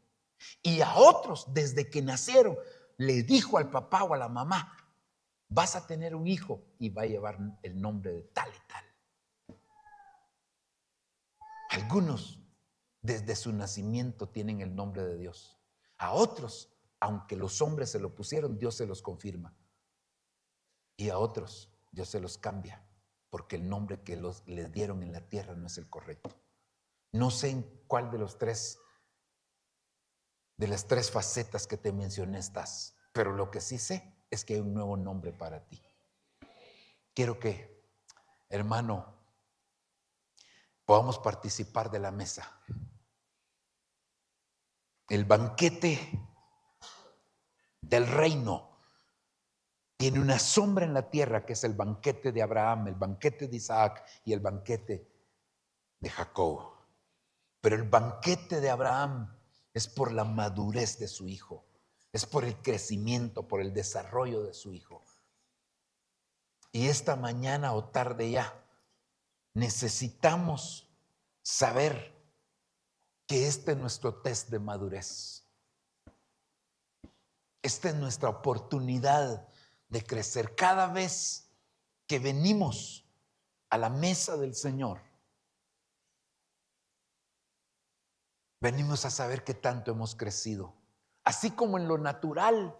[SPEAKER 1] Y a otros, desde que nacieron, le dijo al papá o a la mamá, vas a tener un hijo y va a llevar el nombre de tal y tal. Algunos, desde su nacimiento, tienen el nombre de Dios. A otros, aunque los hombres se lo pusieron, Dios se los confirma. Y a otros, Dios se los cambia, porque el nombre que les dieron en la tierra no es el correcto. No sé en cuál de las tres facetas que te mencioné estás, pero lo que sí sé es que hay un nuevo nombre para ti. Quiero que, hermano, podamos participar de la mesa. El banquete del reino tiene una sombra en la tierra que es el banquete de Abraham, el banquete de Isaac y el banquete de Jacob. Pero el banquete de Abraham es por la madurez de su hijo, es por el crecimiento, por el desarrollo de su hijo. Y esta mañana o tarde ya necesitamos saber que este es nuestro test de madurez. Esta es nuestra oportunidad de crecer. Cada vez que venimos a la mesa del Señor, venimos a saber qué tanto hemos crecido. Así como en lo natural,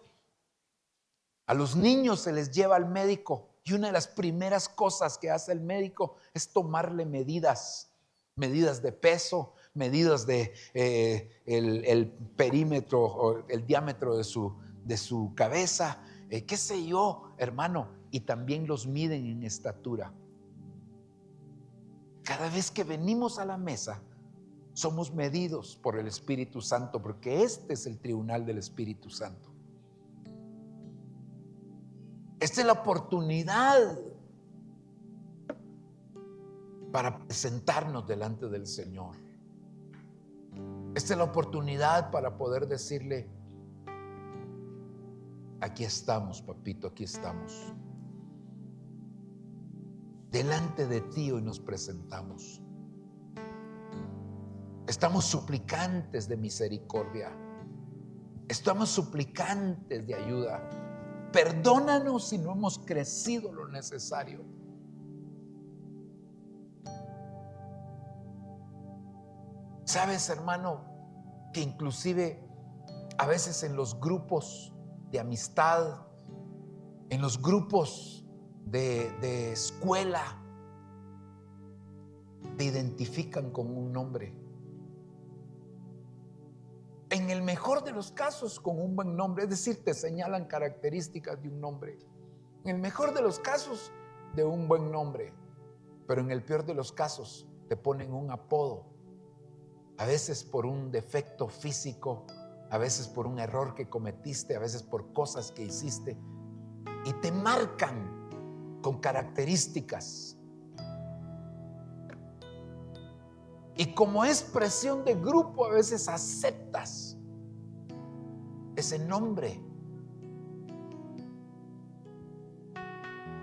[SPEAKER 1] a los niños se les lleva al médico y una de las primeras cosas que hace el médico es tomarle medidas de peso, medidas de el perímetro o el diámetro de su cabeza, qué sé yo, hermano, y también los miden en estatura. Cada vez que venimos a la mesa, somos medidos por el Espíritu Santo, porque este es el tribunal del Espíritu Santo. Esta es la oportunidad para presentarnos delante del Señor. Esta es la oportunidad para poder decirle: aquí estamos, papito, aquí estamos. Delante de ti hoy nos presentamos. Estamos suplicantes de misericordia. Estamos suplicantes de ayuda. Perdónanos si no hemos crecido lo necesario. Sabes, hermano, que inclusive a veces en los grupos de amistad, en los grupos de escuela, te identifican con un nombre. En el mejor de los casos con un buen nombre, es decir, te señalan características de un nombre. En el mejor de los casos de un buen nombre, pero en el peor de los casos te ponen un apodo. A veces por un defecto físico, a veces por un error que cometiste, a veces por cosas que hiciste, y te marcan con características. Y como es presión de grupo, a veces aceptas ese nombre.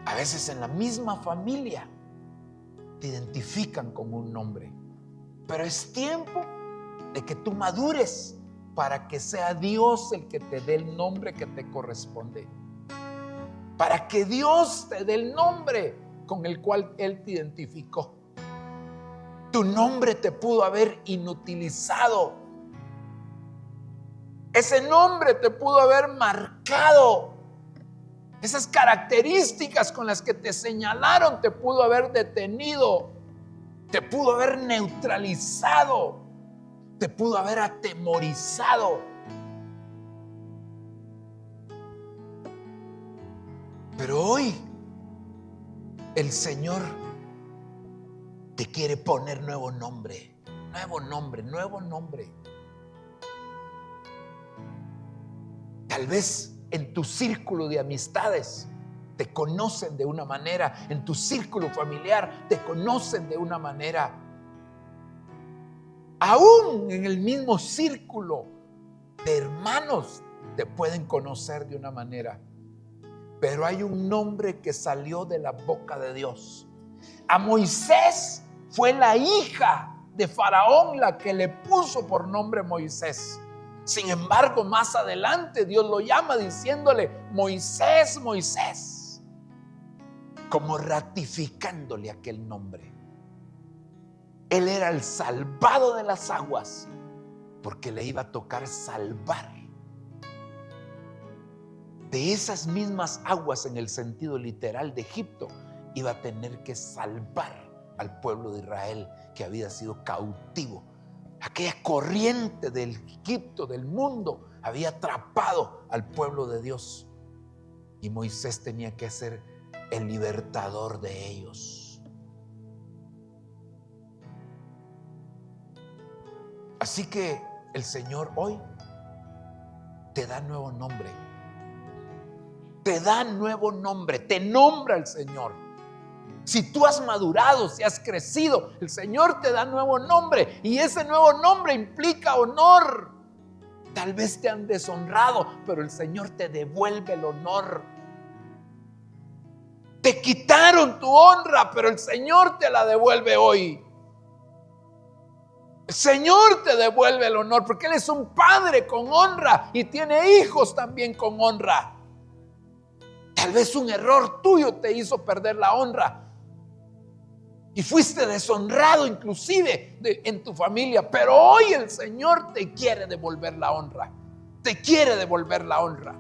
[SPEAKER 1] A veces en la misma familia te identifican con un nombre. Pero es tiempo de que tú madures para que sea Dios el que te dé el nombre que te corresponde. Para que Dios te dé el nombre con el cual Él te identificó. Tu nombre te pudo haber inutilizado. Ese nombre te pudo haber marcado. Esas características con las que te señalaron te pudo haber detenido. Te pudo haber neutralizado. Te pudo haber atemorizado. Pero hoy el Señor te quiere poner nuevo nombre. Nuevo nombre, nuevo nombre. Tal vez en tu círculo de amistades te conocen de una manera, en tu círculo familiar te conocen de una manera. Aún en el mismo círculo de hermanos te pueden conocer de una manera. Pero hay un nombre que salió de la boca de Dios. A Moisés fue la hija de Faraón la que le puso por nombre Moisés. Sin embargo, más adelante Dios lo llama diciéndole: Moisés, Moisés, como ratificándole aquel nombre. Él era el salvado de las aguas, porque le iba a tocar salvar de esas mismas aguas, en el sentido literal de Egipto. Iba a tener que salvar al pueblo de Israel, que había sido cautivo. Aquella corriente del Egipto, del mundo, había atrapado al pueblo de Dios. Y Moisés tenía que ser el libertador de ellos. Así que el Señor hoy te da nuevo nombre. Te da nuevo nombre, te nombra el Señor. Si tú has madurado, si has crecido, el Señor te da nuevo nombre y ese nuevo nombre implica honor. Tal vez te han deshonrado, pero el Señor te devuelve el honor. Te quitaron tu honra, pero el Señor te la devuelve hoy. El Señor te devuelve el honor porque Él es un padre con honra y tiene hijos también con honra. Tal vez un error tuyo te hizo perder la honra y fuiste deshonrado inclusive en tu familia, pero hoy el Señor te quiere devolver la honra. Te quiere devolver la honra.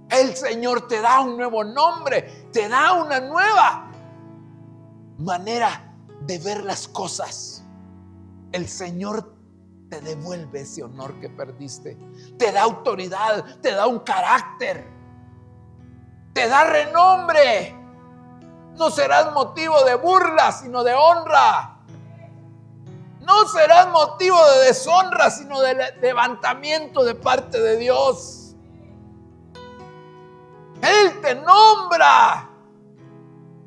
[SPEAKER 1] El Señor te da un nuevo nombre, te da una nueva manera de ver las cosas. El Señor te devuelve ese honor que perdiste, te da autoridad, te da un carácter, te da renombre. No serás motivo de burla, sino de honra. No serás motivo de deshonra, sino de levantamiento de parte de Dios. Él te nombra,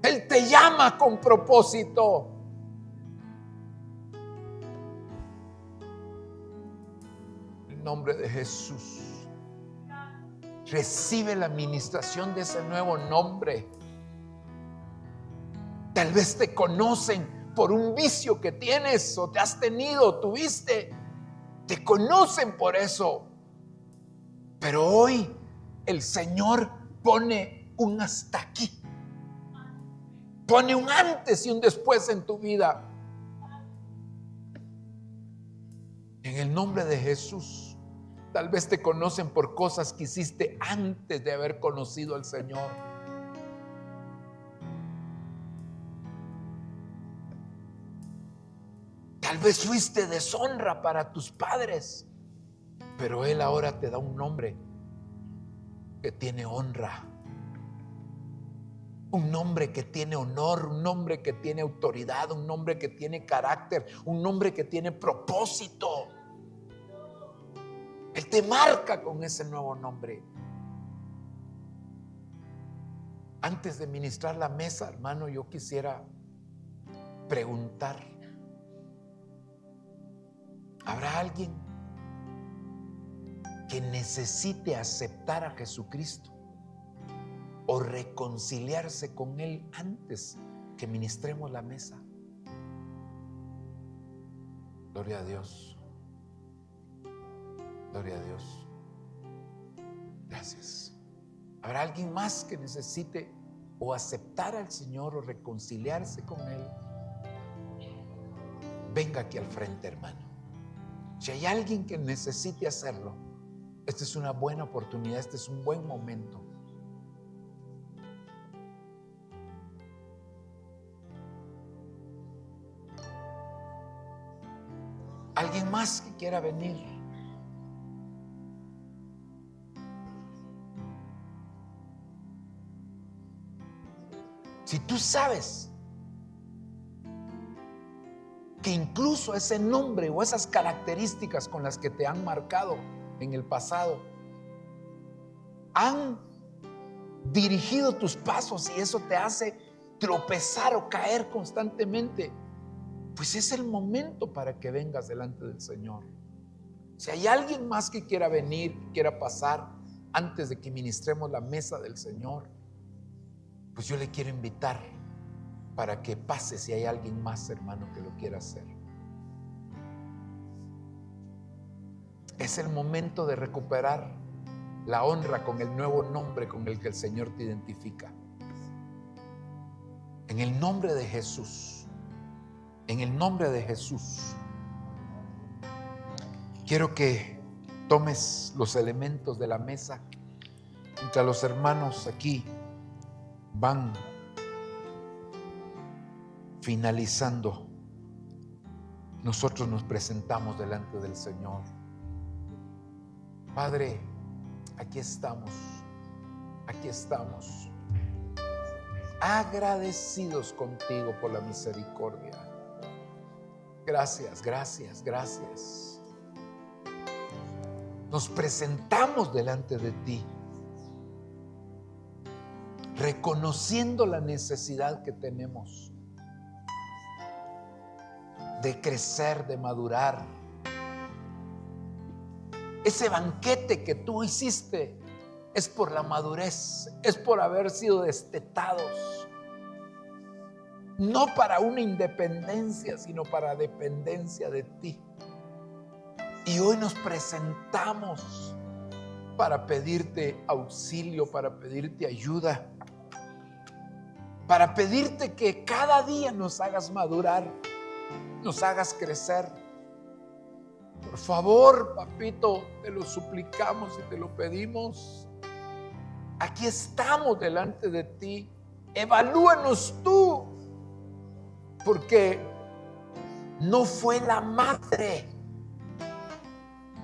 [SPEAKER 1] Él te llama con propósito. En el nombre de Jesús, recibe la administración de ese nuevo nombre. Tal vez te conocen por un vicio que tienes o te has tenido, tuviste. Te conocen por eso. Pero hoy el Señor pone un hasta aquí. Pone un antes y un después en tu vida. En el nombre de Jesús. Tal vez te conocen por cosas que hiciste antes de haber conocido al Señor. Tal vez fuiste deshonra para tus padres, pero Él ahora te da un nombre que tiene honra, un nombre que tiene honor, un nombre que tiene autoridad, un nombre que tiene carácter, un nombre que tiene propósito. Él te marca con ese nuevo nombre. Antes de ministrar la mesa, hermano, yo quisiera preguntar: ¿habrá alguien que necesite aceptar a Jesucristo o reconciliarse con Él antes que ministremos la mesa? Gloria a Dios. Gloria a Dios. Gracias. ¿Habrá alguien más que necesite o aceptar al Señor o reconciliarse con Él? Venga aquí al frente, hermano. Si hay alguien que necesite hacerlo, esta es una buena oportunidad, este es un buen momento. ¿Alguien más que quiera venir? Si tú sabes que incluso ese nombre o esas características con las que te han marcado en el pasado han dirigido tus pasos y eso te hace tropezar o caer constantemente, pues es el momento para que vengas delante del Señor. Si hay alguien más que quiera venir, que quiera pasar antes de que ministremos la mesa del Señor, pues yo le quiero invitar para que pase. Si hay alguien más, hermano, que lo quiera hacer, es el momento de recuperar la honra con el nuevo nombre con el que el Señor te identifica. En el nombre de Jesús, en el nombre de Jesús, quiero que tomes los elementos de la mesa. Mientras los hermanos aquí van finalizando, nosotros nos presentamos delante del Señor. Padre, aquí estamos agradecidos contigo por la misericordia. Gracias, gracias, gracias. Nos presentamos delante de ti, reconociendo la necesidad que tenemos de crecer, de madurar. Ese banquete que tú hiciste es por la madurez, es por haber sido destetados, no para una independencia, sino para dependencia de ti. Y hoy nos presentamos para pedirte auxilio, para pedirte ayuda, para pedirte que cada día nos hagas madurar, nos hagas crecer. Por favor, papito, te lo suplicamos y te lo pedimos. Aquí estamos delante de ti. Evalúanos tú, porque no fue la madre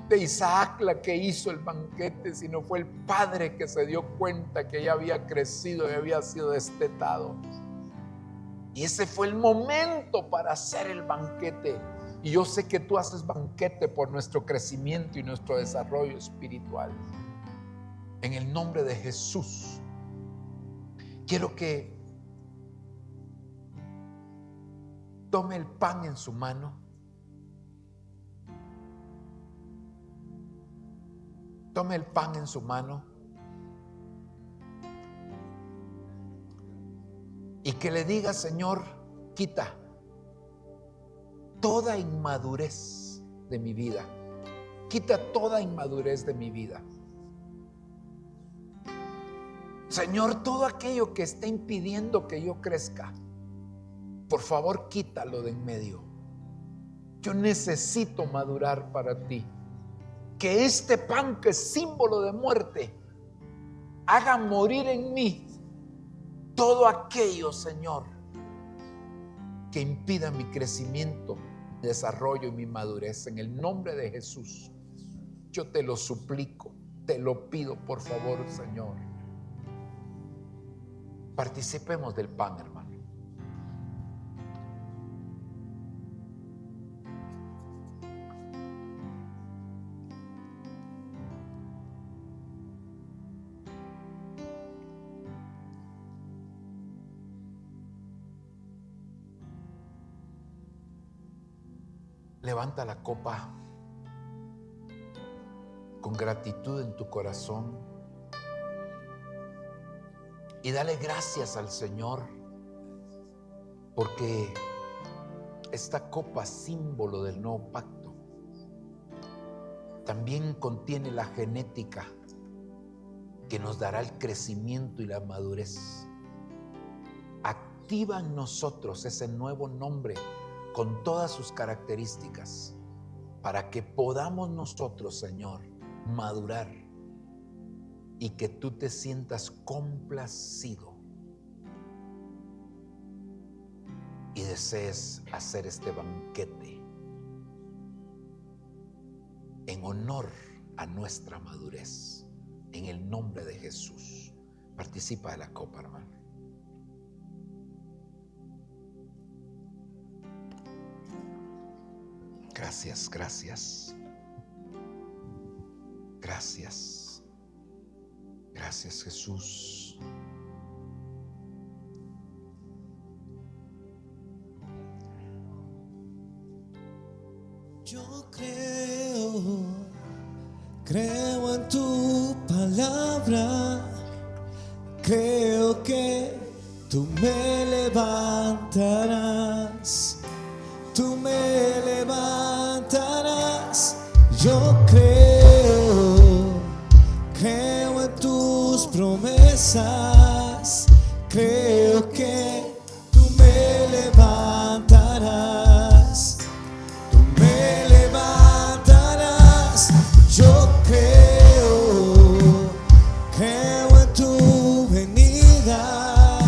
[SPEAKER 1] de Isaac la que hizo el banquete, sino fue el padre que se dio cuenta que ya había crecido y había sido destetado. Y ese fue el momento para hacer el banquete. Y yo sé que tú haces banquete por nuestro crecimiento y nuestro desarrollo espiritual. En el nombre de Jesús, quiero que tome el pan en su mano. Tome el pan en su mano. Y que le diga: Señor, quita toda inmadurez de mi vida. Quita toda inmadurez de mi vida. Señor, todo aquello que esté impidiendo que yo crezca, por favor, quítalo de en medio. Yo necesito madurar para ti. Que este pan, que es símbolo de muerte, haga morir en mí todo aquello, Señor, que impida mi crecimiento, mi desarrollo y mi madurez. En el nombre de Jesús, yo te lo suplico, te lo pido, por favor, Señor. Participemos del pan, hermano. Levanta la copa con gratitud en tu corazón y dale gracias al Señor, porque esta copa, símbolo del nuevo pacto, también contiene la genética que nos dará el crecimiento y la madurez. Activa en nosotros ese nuevo nombre con todas sus características, para que podamos nosotros, Señor, madurar y que tú te sientas complacido y desees hacer este banquete en honor a nuestra madurez. En el nombre de Jesús, participa de la copa, hermano. Gracias, gracias. Gracias. Gracias, Jesús.
[SPEAKER 2] Yo creo en tu palabra, creo que tú me levantarás. Tú me levantarás. Yo creo en tus promesas. Creo que tú me levantarás. Tú me levantarás. Yo creo en tu venida.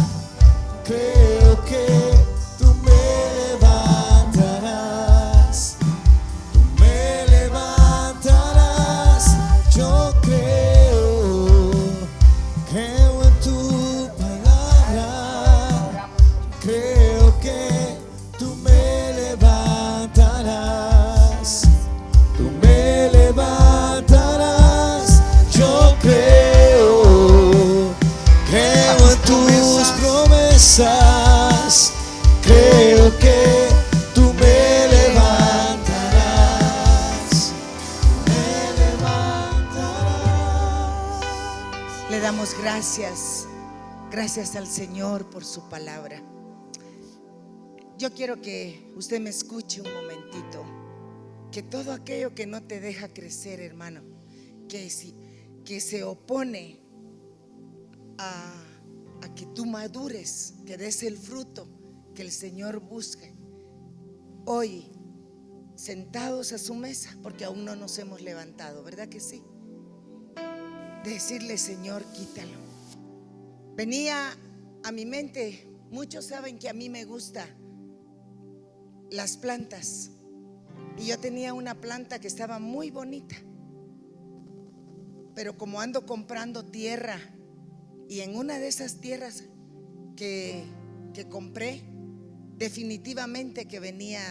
[SPEAKER 2] Creo que tú me levantarás. Tú me levantarás. Yo creo en tu palabra. Creo que tú me levantarás. Tú me levantarás. Yo creo en tu estás, creo que tú me levantarás, me levantarás.
[SPEAKER 3] Le damos gracias al Señor por su palabra. Yo quiero que usted me escuche un momentito. Que todo aquello que no te deja crecer, hermano, que se opone a que tú madures, que des el fruto que el Señor busca, hoy sentados a su mesa, porque aún no nos hemos levantado, ¿verdad que sí? Decirle: Señor, quítalo. Venía a mi mente, muchos saben que a mí me gustan las plantas, y yo tenía una planta que estaba muy bonita, pero como ando comprando tierra, y en una de esas tierras que compré, definitivamente que venía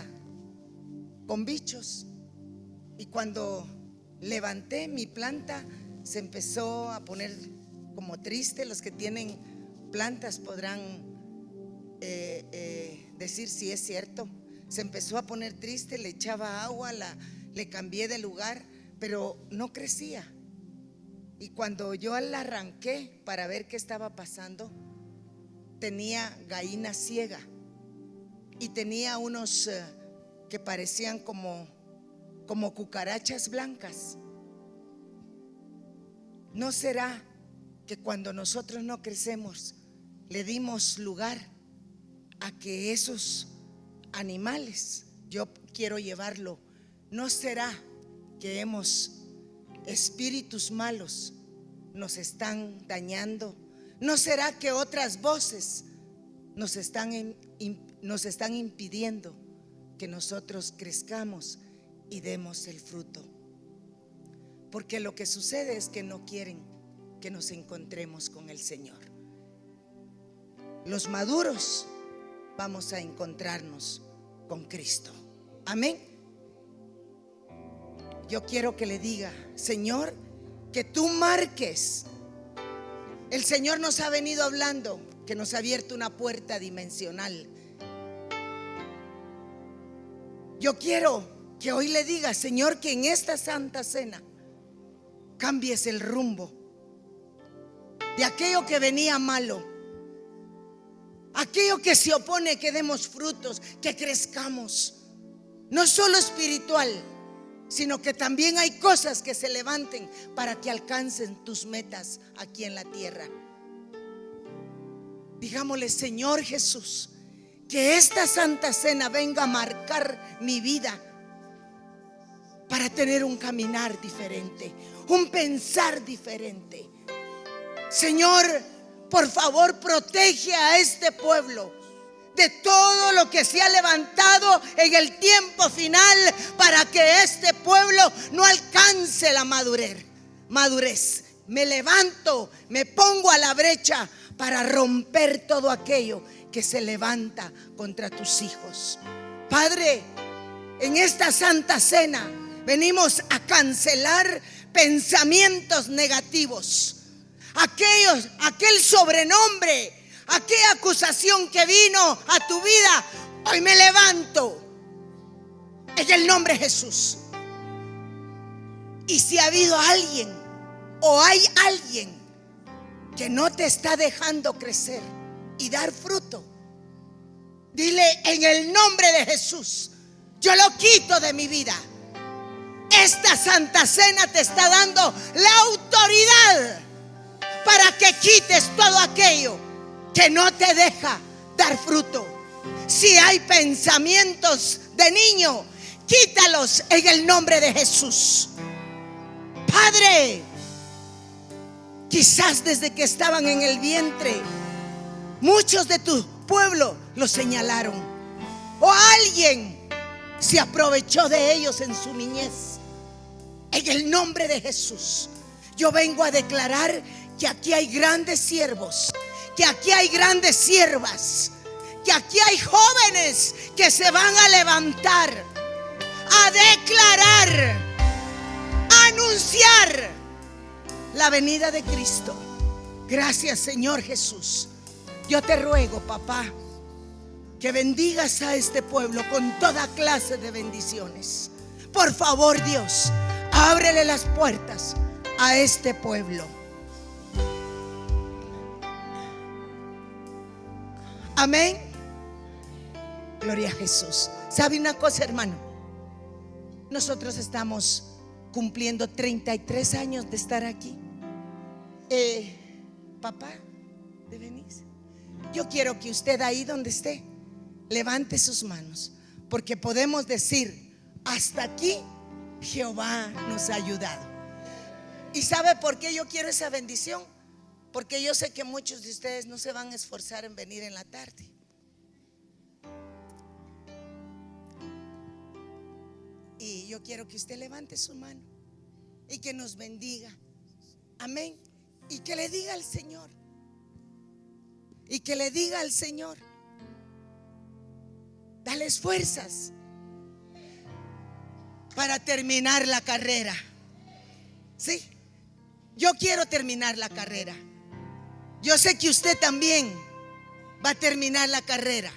[SPEAKER 3] con bichos, y cuando levanté mi planta se empezó a poner como triste. Los que tienen plantas podrán decir si es cierto. Se empezó a poner triste, le echaba agua, le cambié de lugar, pero no crecía. Y cuando yo la arranqué para ver qué estaba pasando, tenía gallina ciega y tenía unos que parecían como cucarachas blancas. ¿No será que cuando nosotros no crecemos le dimos lugar a que esos animales, yo quiero llevarlo, no será que espíritus malos nos están dañando? ¿No será que otras voces nos están impidiendo que nosotros crezcamos y demos el fruto? Porque lo que sucede es que no quieren que nos encontremos con el Señor. Los maduros vamos a encontrarnos con Cristo. Amén. Yo quiero que le diga: Señor, que tú marques. El Señor nos ha venido hablando que nos ha abierto una puerta dimensional. Yo quiero que hoy le diga: Señor, que en esta Santa Cena cambies el rumbo de aquello que venía malo, aquello que se opone, que demos frutos, que crezcamos, no solo espiritual, sino que también hay cosas que se levanten para que alcancen tus metas aquí en la tierra. Digámosle: Señor Jesús, que esta Santa Cena venga a marcar mi vida para tener un caminar diferente, un pensar diferente. Señor, por favor, protege a este pueblo de todo lo que se ha levantado en el tiempo final, para que este pueblo no alcance la madurez. Me levanto, me pongo a la brecha para romper todo aquello que se levanta contra tus hijos. Padre, en esta Santa Cena venimos a cancelar pensamientos negativos, aquel sobrenombre, aquella acusación que vino a tu vida. Hoy me levanto en el nombre de Jesús. Y si ha habido alguien o hay alguien que no te está dejando crecer y dar fruto, dile: en el nombre de Jesús, yo lo quito de mi vida. Esta Santa Cena te está dando la autoridad para que quites todo aquello que no te deja dar fruto. Si hay pensamientos de niño, quítalos en el nombre de Jesús. Padre, quizás desde que estaban en el vientre, muchos de tu pueblo los señalaron, o alguien se aprovechó de ellos en su niñez. En el nombre de Jesús, yo vengo a declarar que aquí hay grandes siervos, que aquí hay grandes siervas, que aquí hay jóvenes que se van a levantar, a declarar, a anunciar la venida de Cristo. Gracias, Señor Jesús, Yo te ruego, papá, que bendigas a este pueblo con toda clase de bendiciones. Por favor, Dios, ábrele las puertas a este pueblo. Amén. Gloria a Jesús. ¿Sabe una cosa, hermano? Nosotros estamos cumpliendo 33 años de estar aquí. Papá, ¿de venir? Yo quiero que usted ahí donde esté levante sus manos, porque podemos decir: hasta aquí Jehová nos ha ayudado. ¿Y sabe por qué yo quiero esa bendición? Porque yo sé que muchos de ustedes no se van a esforzar en venir en la tarde. Y yo quiero que usted levante su mano y que nos bendiga. Amén. Y que le diga al Señor. Y que le diga al Señor: dales fuerzas para terminar la carrera. Sí, yo quiero terminar la carrera. Yo sé que usted también va a terminar la carrera,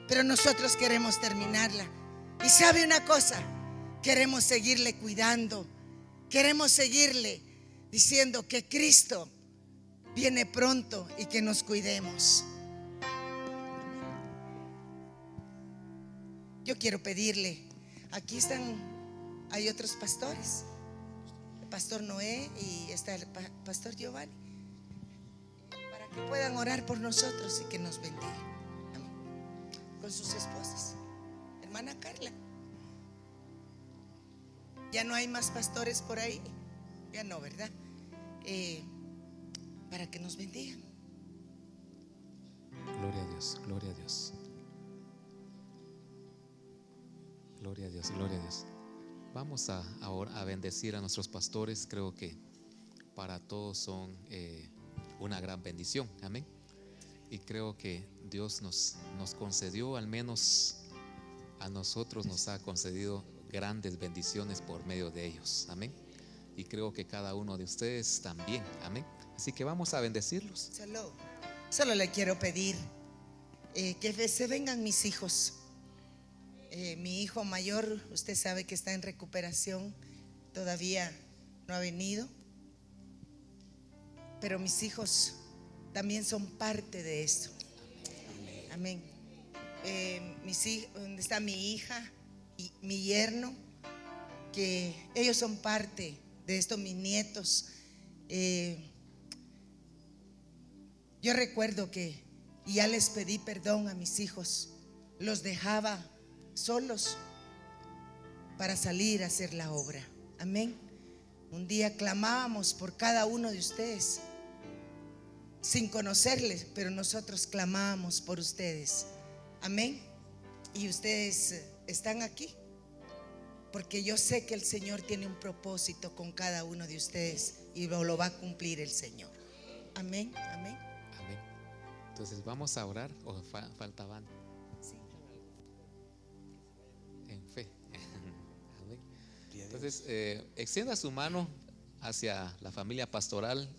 [SPEAKER 3] pero nosotros queremos terminarla. Y sabe una cosa, queremos seguirle cuidando, queremos seguirle diciendo que Cristo viene pronto y que nos cuidemos. Yo quiero pedirle, aquí hay otros pastores, el pastor Noé y está el pastor Giovanni, para que puedan orar por nosotros y que nos bendiga. Amén. Con sus esposas. Hermana Carla, ya no hay más pastores por ahí, ya no, ¿verdad? Para que nos bendigan.
[SPEAKER 4] Gloria a Dios, gloria a Dios. Gloria a Dios, gloria a Dios. Vamos a bendecir a nuestros pastores. Creo que para todos son una gran bendición. Amén. Y creo que Dios nos concedió, al menos a nosotros nos ha concedido grandes bendiciones por medio de ellos. Amén. Y creo que cada uno de ustedes también. Amén. Así que vamos a bendecirlos.
[SPEAKER 3] Solo le quiero pedir que se vengan mis hijos. Mi hijo mayor, usted sabe que está en recuperación, todavía no ha venido, pero mis hijos también son parte de esto. Amén. Donde está mi hija y mi yerno, que ellos son parte de esto, mis nietos. Yo recuerdo que ya les pedí perdón a mis hijos, los dejaba solos para salir a hacer la obra. Amén. Un día clamábamos por cada uno de ustedes sin conocerles, pero nosotros clamábamos por ustedes. Amén. Y ustedes están aquí porque yo sé que el Señor tiene un propósito con cada uno de ustedes y lo va a cumplir el Señor. Amén, amén.
[SPEAKER 4] Amén. Entonces vamos a orar. ¿O faltaban?
[SPEAKER 3] Sí.
[SPEAKER 4] En fe. Amén. Entonces extienda su mano hacia la familia pastoral.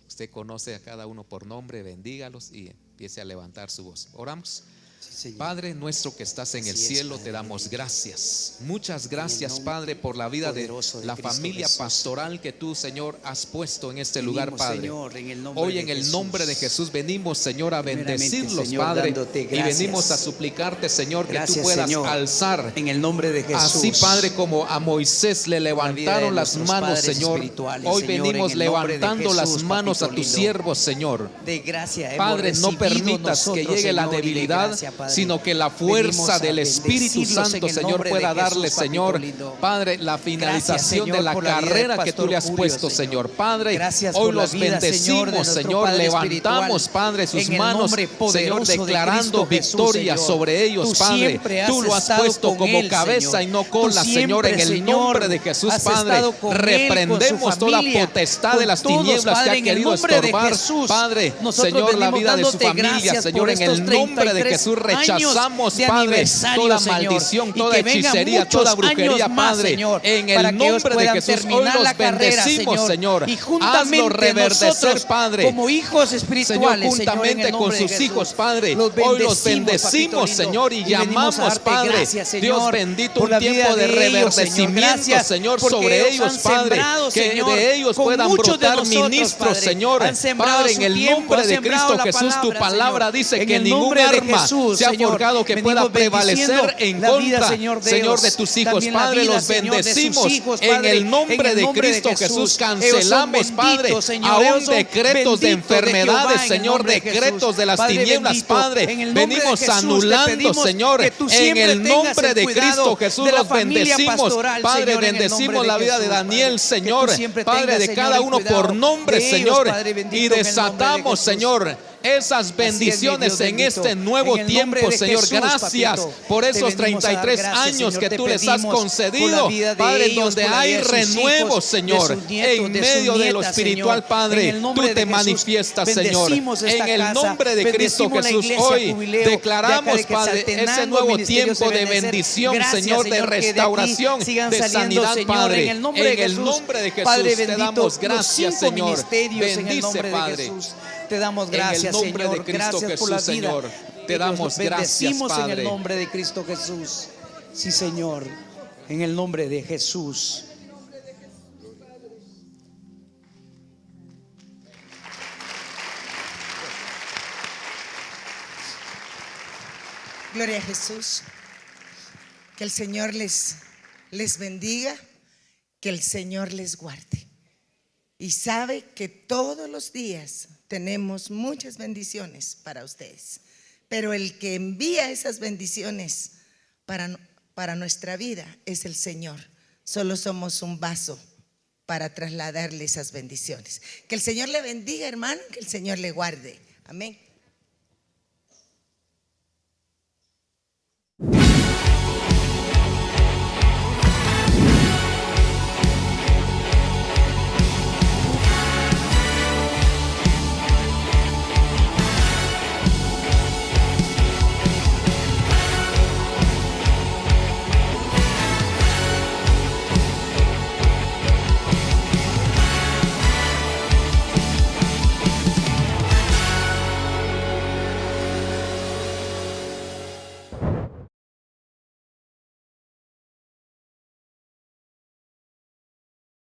[SPEAKER 4] Usted conoce a cada uno por nombre, bendígalos y empiece a levantar su voz. Oramos.
[SPEAKER 2] Sí,
[SPEAKER 4] Padre nuestro que estás en el
[SPEAKER 2] Así es,
[SPEAKER 4] cielo,
[SPEAKER 2] Padre,
[SPEAKER 4] te damos
[SPEAKER 2] bendito.
[SPEAKER 4] gracias. Muchas gracias,
[SPEAKER 2] nombre
[SPEAKER 4] Padre, por la vida de
[SPEAKER 2] poderoso de
[SPEAKER 4] la
[SPEAKER 2] Cristo
[SPEAKER 4] familia
[SPEAKER 2] Jesús.
[SPEAKER 4] pastoral que tú, Señor, has puesto en este
[SPEAKER 2] Venimos,
[SPEAKER 4] lugar, Padre.
[SPEAKER 2] Señor, en el nombre
[SPEAKER 4] Hoy
[SPEAKER 2] de
[SPEAKER 4] en el
[SPEAKER 2] Jesús.
[SPEAKER 4] nombre de Jesús venimos, Señor, a
[SPEAKER 2] Primeramente,
[SPEAKER 4] bendecirlos,
[SPEAKER 2] Señor,
[SPEAKER 4] Padre.
[SPEAKER 2] dándote
[SPEAKER 4] Y
[SPEAKER 2] gracias.
[SPEAKER 4] venimos a suplicarte, Señor, que
[SPEAKER 2] Gracias,
[SPEAKER 4] tú puedas
[SPEAKER 2] Señor,
[SPEAKER 4] alzar.
[SPEAKER 2] en el nombre de Jesús.
[SPEAKER 4] Así, Padre, como a Moisés le
[SPEAKER 2] vida de
[SPEAKER 4] levantaron las
[SPEAKER 2] nuestros
[SPEAKER 4] manos,
[SPEAKER 2] padres
[SPEAKER 4] Señor.
[SPEAKER 2] espirituales,
[SPEAKER 4] Hoy
[SPEAKER 2] Señor,
[SPEAKER 4] venimos
[SPEAKER 2] en el nombre de
[SPEAKER 4] levantando las
[SPEAKER 2] Jesús,
[SPEAKER 4] manos a
[SPEAKER 2] papito
[SPEAKER 4] tus
[SPEAKER 2] lindo.
[SPEAKER 4] siervos, Señor.
[SPEAKER 2] De gracia hemos
[SPEAKER 4] Padre, no
[SPEAKER 2] recibido
[SPEAKER 4] permitas que
[SPEAKER 2] nosotros,
[SPEAKER 4] llegue la
[SPEAKER 2] Señor, y de
[SPEAKER 4] debilidad,
[SPEAKER 2] gracia, Padre.
[SPEAKER 4] sino que la
[SPEAKER 2] Venimos
[SPEAKER 4] fuerza
[SPEAKER 2] a
[SPEAKER 4] del Espíritu
[SPEAKER 2] bendecirlos en
[SPEAKER 4] Santo,
[SPEAKER 2] el
[SPEAKER 4] Señor,
[SPEAKER 2] nombre de
[SPEAKER 4] pueda
[SPEAKER 2] Jesús,
[SPEAKER 4] darle,
[SPEAKER 2] papito
[SPEAKER 4] Señor,
[SPEAKER 2] lindo.
[SPEAKER 4] Padre, la finalización
[SPEAKER 2] Gracias, Señor,
[SPEAKER 4] de la
[SPEAKER 2] por la vida
[SPEAKER 4] carrera
[SPEAKER 2] del
[SPEAKER 4] que tú le has
[SPEAKER 2] pastor
[SPEAKER 4] puesto,
[SPEAKER 2] Julio,
[SPEAKER 4] Señor. Padre,
[SPEAKER 2] Gracias
[SPEAKER 4] hoy
[SPEAKER 2] por la
[SPEAKER 4] los
[SPEAKER 2] vida, Señor, de
[SPEAKER 4] bendecimos,
[SPEAKER 2] nuestro
[SPEAKER 4] Señor,
[SPEAKER 2] Padre
[SPEAKER 4] levantamos,
[SPEAKER 2] espiritual,
[SPEAKER 4] Padre, sus
[SPEAKER 2] en el
[SPEAKER 4] manos,
[SPEAKER 2] nombre
[SPEAKER 4] Señor,
[SPEAKER 2] poderoso de
[SPEAKER 4] declarando
[SPEAKER 2] Cristo Jesús,
[SPEAKER 4] victoria
[SPEAKER 2] Señor.
[SPEAKER 4] sobre ellos,
[SPEAKER 2] Tú
[SPEAKER 4] Padre.
[SPEAKER 2] siempre
[SPEAKER 4] Tú
[SPEAKER 2] has
[SPEAKER 4] lo has
[SPEAKER 2] estado
[SPEAKER 4] puesto
[SPEAKER 2] con
[SPEAKER 4] como
[SPEAKER 2] él,
[SPEAKER 4] cabeza
[SPEAKER 2] Señor.
[SPEAKER 4] y no
[SPEAKER 2] Tú
[SPEAKER 4] cola, Señor, en
[SPEAKER 2] siempre,
[SPEAKER 4] el
[SPEAKER 2] Señor,
[SPEAKER 4] nombre de Jesús,
[SPEAKER 2] has
[SPEAKER 4] Padre.
[SPEAKER 2] estado con él, con su
[SPEAKER 4] Reprendemos toda
[SPEAKER 2] familia,
[SPEAKER 4] potestad de
[SPEAKER 2] con
[SPEAKER 4] las
[SPEAKER 2] todos,
[SPEAKER 4] tinieblas
[SPEAKER 2] Padre,
[SPEAKER 4] que ha
[SPEAKER 2] en el
[SPEAKER 4] querido
[SPEAKER 2] nombre de
[SPEAKER 4] estorbar,
[SPEAKER 2] Jesús.
[SPEAKER 4] Padre,
[SPEAKER 2] Nosotros
[SPEAKER 4] Señor, la
[SPEAKER 2] venimos
[SPEAKER 4] vida de su
[SPEAKER 2] dándote
[SPEAKER 4] familia,
[SPEAKER 2] gracias
[SPEAKER 4] Señor,
[SPEAKER 2] por
[SPEAKER 4] en el
[SPEAKER 2] estos
[SPEAKER 4] nombre de
[SPEAKER 2] 33
[SPEAKER 4] Jesús. rechazamos,
[SPEAKER 5] de
[SPEAKER 4] Padre,
[SPEAKER 5] aniversario,
[SPEAKER 4] toda
[SPEAKER 5] Señor,
[SPEAKER 4] maldición,
[SPEAKER 5] y
[SPEAKER 4] toda
[SPEAKER 5] que vengan
[SPEAKER 4] hechicería,
[SPEAKER 5] muchos
[SPEAKER 4] toda brujería,
[SPEAKER 5] años más,
[SPEAKER 4] Padre,
[SPEAKER 5] Señor,
[SPEAKER 4] en
[SPEAKER 5] para
[SPEAKER 4] el
[SPEAKER 5] que ellos
[SPEAKER 4] nombre de
[SPEAKER 5] puedan
[SPEAKER 4] Jesús. Hoy
[SPEAKER 5] terminar
[SPEAKER 4] los
[SPEAKER 5] la carrera,
[SPEAKER 4] bendecimos, Señor.
[SPEAKER 5] y
[SPEAKER 4] Hazlo
[SPEAKER 5] juntamente
[SPEAKER 4] reverdecer,
[SPEAKER 5] nosotros,
[SPEAKER 4] Padre,
[SPEAKER 5] como hijos
[SPEAKER 4] Señor,
[SPEAKER 5] espirituales, Señor, en
[SPEAKER 4] juntamente
[SPEAKER 5] el
[SPEAKER 4] con
[SPEAKER 5] nombre de
[SPEAKER 4] sus
[SPEAKER 5] Jesús,
[SPEAKER 4] hijos, Padre.
[SPEAKER 5] los
[SPEAKER 4] Hoy los
[SPEAKER 5] bendecimos,
[SPEAKER 4] bendecimos,
[SPEAKER 5] papito lindo,
[SPEAKER 4] Señor, y
[SPEAKER 5] venimos a
[SPEAKER 4] llamamos,
[SPEAKER 5] darte
[SPEAKER 4] Padre,
[SPEAKER 5] gracias, Señor,
[SPEAKER 4] Dios bendito,
[SPEAKER 5] por
[SPEAKER 4] un
[SPEAKER 5] la
[SPEAKER 4] tiempo
[SPEAKER 5] vida
[SPEAKER 4] de
[SPEAKER 5] de ellos, Señor.
[SPEAKER 4] reverdecimiento,
[SPEAKER 5] Gracias,
[SPEAKER 4] Señor,
[SPEAKER 5] porque
[SPEAKER 4] sobre
[SPEAKER 5] ellos
[SPEAKER 4] ellos,
[SPEAKER 5] han
[SPEAKER 4] Padre,
[SPEAKER 5] sembrado,
[SPEAKER 4] que
[SPEAKER 5] Señor,
[SPEAKER 4] de ellos
[SPEAKER 5] con
[SPEAKER 4] puedan
[SPEAKER 5] muchos de
[SPEAKER 4] brotar
[SPEAKER 5] nosotros,
[SPEAKER 4] ministros,
[SPEAKER 5] Padre.
[SPEAKER 4] Señor.
[SPEAKER 5] Han sembrado
[SPEAKER 4] Padre, en
[SPEAKER 5] su
[SPEAKER 4] el
[SPEAKER 5] tiempo,
[SPEAKER 4] nombre
[SPEAKER 5] han
[SPEAKER 4] de
[SPEAKER 5] sembrado
[SPEAKER 4] Cristo
[SPEAKER 5] la
[SPEAKER 4] Jesús, tu
[SPEAKER 5] palabra,
[SPEAKER 4] palabra
[SPEAKER 5] Señor.
[SPEAKER 4] dice
[SPEAKER 5] En
[SPEAKER 4] que
[SPEAKER 5] el
[SPEAKER 4] ningún
[SPEAKER 5] nombre de
[SPEAKER 4] arma
[SPEAKER 5] Jesús,
[SPEAKER 4] se ha
[SPEAKER 5] Señor,
[SPEAKER 4] forjado que pueda
[SPEAKER 5] venimos
[SPEAKER 4] prevalecer
[SPEAKER 5] bendiciendo
[SPEAKER 4] en
[SPEAKER 5] la vida,
[SPEAKER 4] contra,
[SPEAKER 5] Señor, de
[SPEAKER 4] Señor,
[SPEAKER 5] ellos.
[SPEAKER 4] de tus hijos,
[SPEAKER 5] También la
[SPEAKER 4] Padre.
[SPEAKER 5] vida,
[SPEAKER 4] Los
[SPEAKER 5] Señor, de sus
[SPEAKER 4] bendecimos
[SPEAKER 5] hijos,
[SPEAKER 4] en
[SPEAKER 5] Padre,
[SPEAKER 4] el nombre de Cristo Jesús. Cancelamos,
[SPEAKER 5] Ellos son
[SPEAKER 4] Padre,
[SPEAKER 5] benditos, Señor.
[SPEAKER 4] aún
[SPEAKER 5] Ellos son
[SPEAKER 4] decretos de
[SPEAKER 5] benditos de
[SPEAKER 4] enfermedades,
[SPEAKER 5] Jehová, en el
[SPEAKER 4] Señor,
[SPEAKER 5] nombre de
[SPEAKER 4] decretos
[SPEAKER 5] Jesús.
[SPEAKER 4] de las
[SPEAKER 5] Padre
[SPEAKER 4] tinieblas,
[SPEAKER 5] bendito,
[SPEAKER 4] Padre.
[SPEAKER 5] en el nombre de
[SPEAKER 4] Venimos
[SPEAKER 5] Jesús te
[SPEAKER 4] anulando,
[SPEAKER 5] pedimos
[SPEAKER 4] Señor,
[SPEAKER 5] que tú
[SPEAKER 4] en
[SPEAKER 5] siempre
[SPEAKER 4] el
[SPEAKER 5] tengas
[SPEAKER 4] nombre
[SPEAKER 5] el
[SPEAKER 4] de
[SPEAKER 5] cuidado
[SPEAKER 4] Cristo Jesús.
[SPEAKER 5] de la
[SPEAKER 4] Los
[SPEAKER 5] familia
[SPEAKER 4] bendecimos,
[SPEAKER 5] pastoral,
[SPEAKER 4] Padre.
[SPEAKER 5] Señor, en el
[SPEAKER 4] Bendecimos
[SPEAKER 5] nombre
[SPEAKER 4] la
[SPEAKER 5] de
[SPEAKER 4] vida de
[SPEAKER 5] Jesús,
[SPEAKER 4] Daniel,
[SPEAKER 5] Padre.
[SPEAKER 4] Señor,
[SPEAKER 5] Que tú siempre
[SPEAKER 4] Padre,
[SPEAKER 5] tengas,
[SPEAKER 4] de
[SPEAKER 5] Señor,
[SPEAKER 4] cada
[SPEAKER 5] el
[SPEAKER 4] uno
[SPEAKER 5] cuidado
[SPEAKER 4] por nombre,
[SPEAKER 5] de ellos,
[SPEAKER 4] Señor,
[SPEAKER 5] Padre bendito,
[SPEAKER 4] y
[SPEAKER 5] en el nombre de
[SPEAKER 4] desatamos,
[SPEAKER 5] Jesús.
[SPEAKER 4] Señor, esas bendiciones
[SPEAKER 5] Dios
[SPEAKER 4] en
[SPEAKER 5] bendito.
[SPEAKER 4] este nuevo
[SPEAKER 5] En el nombre
[SPEAKER 4] tiempo,
[SPEAKER 5] de
[SPEAKER 4] Señor.
[SPEAKER 5] Jesús,
[SPEAKER 4] Gracias
[SPEAKER 5] papito,
[SPEAKER 4] por
[SPEAKER 5] te
[SPEAKER 4] esos
[SPEAKER 5] venimos a dar
[SPEAKER 4] 33
[SPEAKER 5] gracias,
[SPEAKER 4] años
[SPEAKER 5] Señor.
[SPEAKER 4] que
[SPEAKER 5] Te
[SPEAKER 4] tú les has
[SPEAKER 5] pedimos por la
[SPEAKER 4] concedido,
[SPEAKER 5] vida de
[SPEAKER 4] Padre,
[SPEAKER 5] ellos,
[SPEAKER 4] donde
[SPEAKER 5] por la
[SPEAKER 4] hay
[SPEAKER 5] vida de sus
[SPEAKER 4] renuevos,
[SPEAKER 5] hijos,
[SPEAKER 4] Señor,
[SPEAKER 5] de sus nietos,
[SPEAKER 4] en
[SPEAKER 5] de sus
[SPEAKER 4] medio de lo
[SPEAKER 5] nietas,
[SPEAKER 4] espiritual,
[SPEAKER 5] Señor.
[SPEAKER 4] Padre.
[SPEAKER 5] En el nombre
[SPEAKER 4] Tú
[SPEAKER 5] de
[SPEAKER 4] te
[SPEAKER 5] Jesús,
[SPEAKER 4] manifiestas, Señor.
[SPEAKER 5] bendecimos esta
[SPEAKER 4] En el
[SPEAKER 5] casa,
[SPEAKER 4] nombre de Cristo
[SPEAKER 5] bendecimos la
[SPEAKER 4] Jesús,
[SPEAKER 5] iglesia
[SPEAKER 4] hoy
[SPEAKER 5] Jubileo de
[SPEAKER 4] declaramos,
[SPEAKER 5] acá de
[SPEAKER 4] Padre,
[SPEAKER 5] Quetzaltenango,
[SPEAKER 4] ese nuevo
[SPEAKER 5] Ministerios
[SPEAKER 4] tiempo de
[SPEAKER 5] Ebenezer.
[SPEAKER 4] bendición,
[SPEAKER 5] Gracias,
[SPEAKER 4] Señor, de
[SPEAKER 5] que de aquí
[SPEAKER 4] restauración,
[SPEAKER 5] sigan
[SPEAKER 4] de
[SPEAKER 5] saliendo,
[SPEAKER 4] sanidad,
[SPEAKER 5] Señor,
[SPEAKER 4] Padre.
[SPEAKER 5] en el nombre de Jesús.
[SPEAKER 4] Nombre de Jesús,
[SPEAKER 5] Padre
[SPEAKER 4] te
[SPEAKER 5] bendito,
[SPEAKER 4] damos
[SPEAKER 5] los
[SPEAKER 4] gracias,
[SPEAKER 5] 5
[SPEAKER 4] Señor.
[SPEAKER 5] ministerios en el
[SPEAKER 4] Bendice,
[SPEAKER 5] nombre de
[SPEAKER 4] Padre.
[SPEAKER 5] Jesús. Te damos
[SPEAKER 4] En el
[SPEAKER 5] gracias,
[SPEAKER 4] nombre de
[SPEAKER 5] Señor.
[SPEAKER 4] Cristo
[SPEAKER 5] Gracias por la
[SPEAKER 4] Jesús,
[SPEAKER 5] vida.
[SPEAKER 4] Señor. Te
[SPEAKER 5] Y los
[SPEAKER 4] damos gracias,
[SPEAKER 5] bendecimos en
[SPEAKER 4] Padre.
[SPEAKER 5] el nombre de Cristo Jesús. Sí, Señor. En el nombre de Jesús.
[SPEAKER 3] Gloria a Jesús. Que el Señor les bendiga, que el Señor les guarde. Y sabe que todos los días tenemos muchas bendiciones para ustedes. Pero el que envía esas bendiciones para nuestra vida es el Señor. Solo somos un vaso para trasladarle esas bendiciones. Que el Señor le bendiga, hermano, que el Señor le guarde. Amén.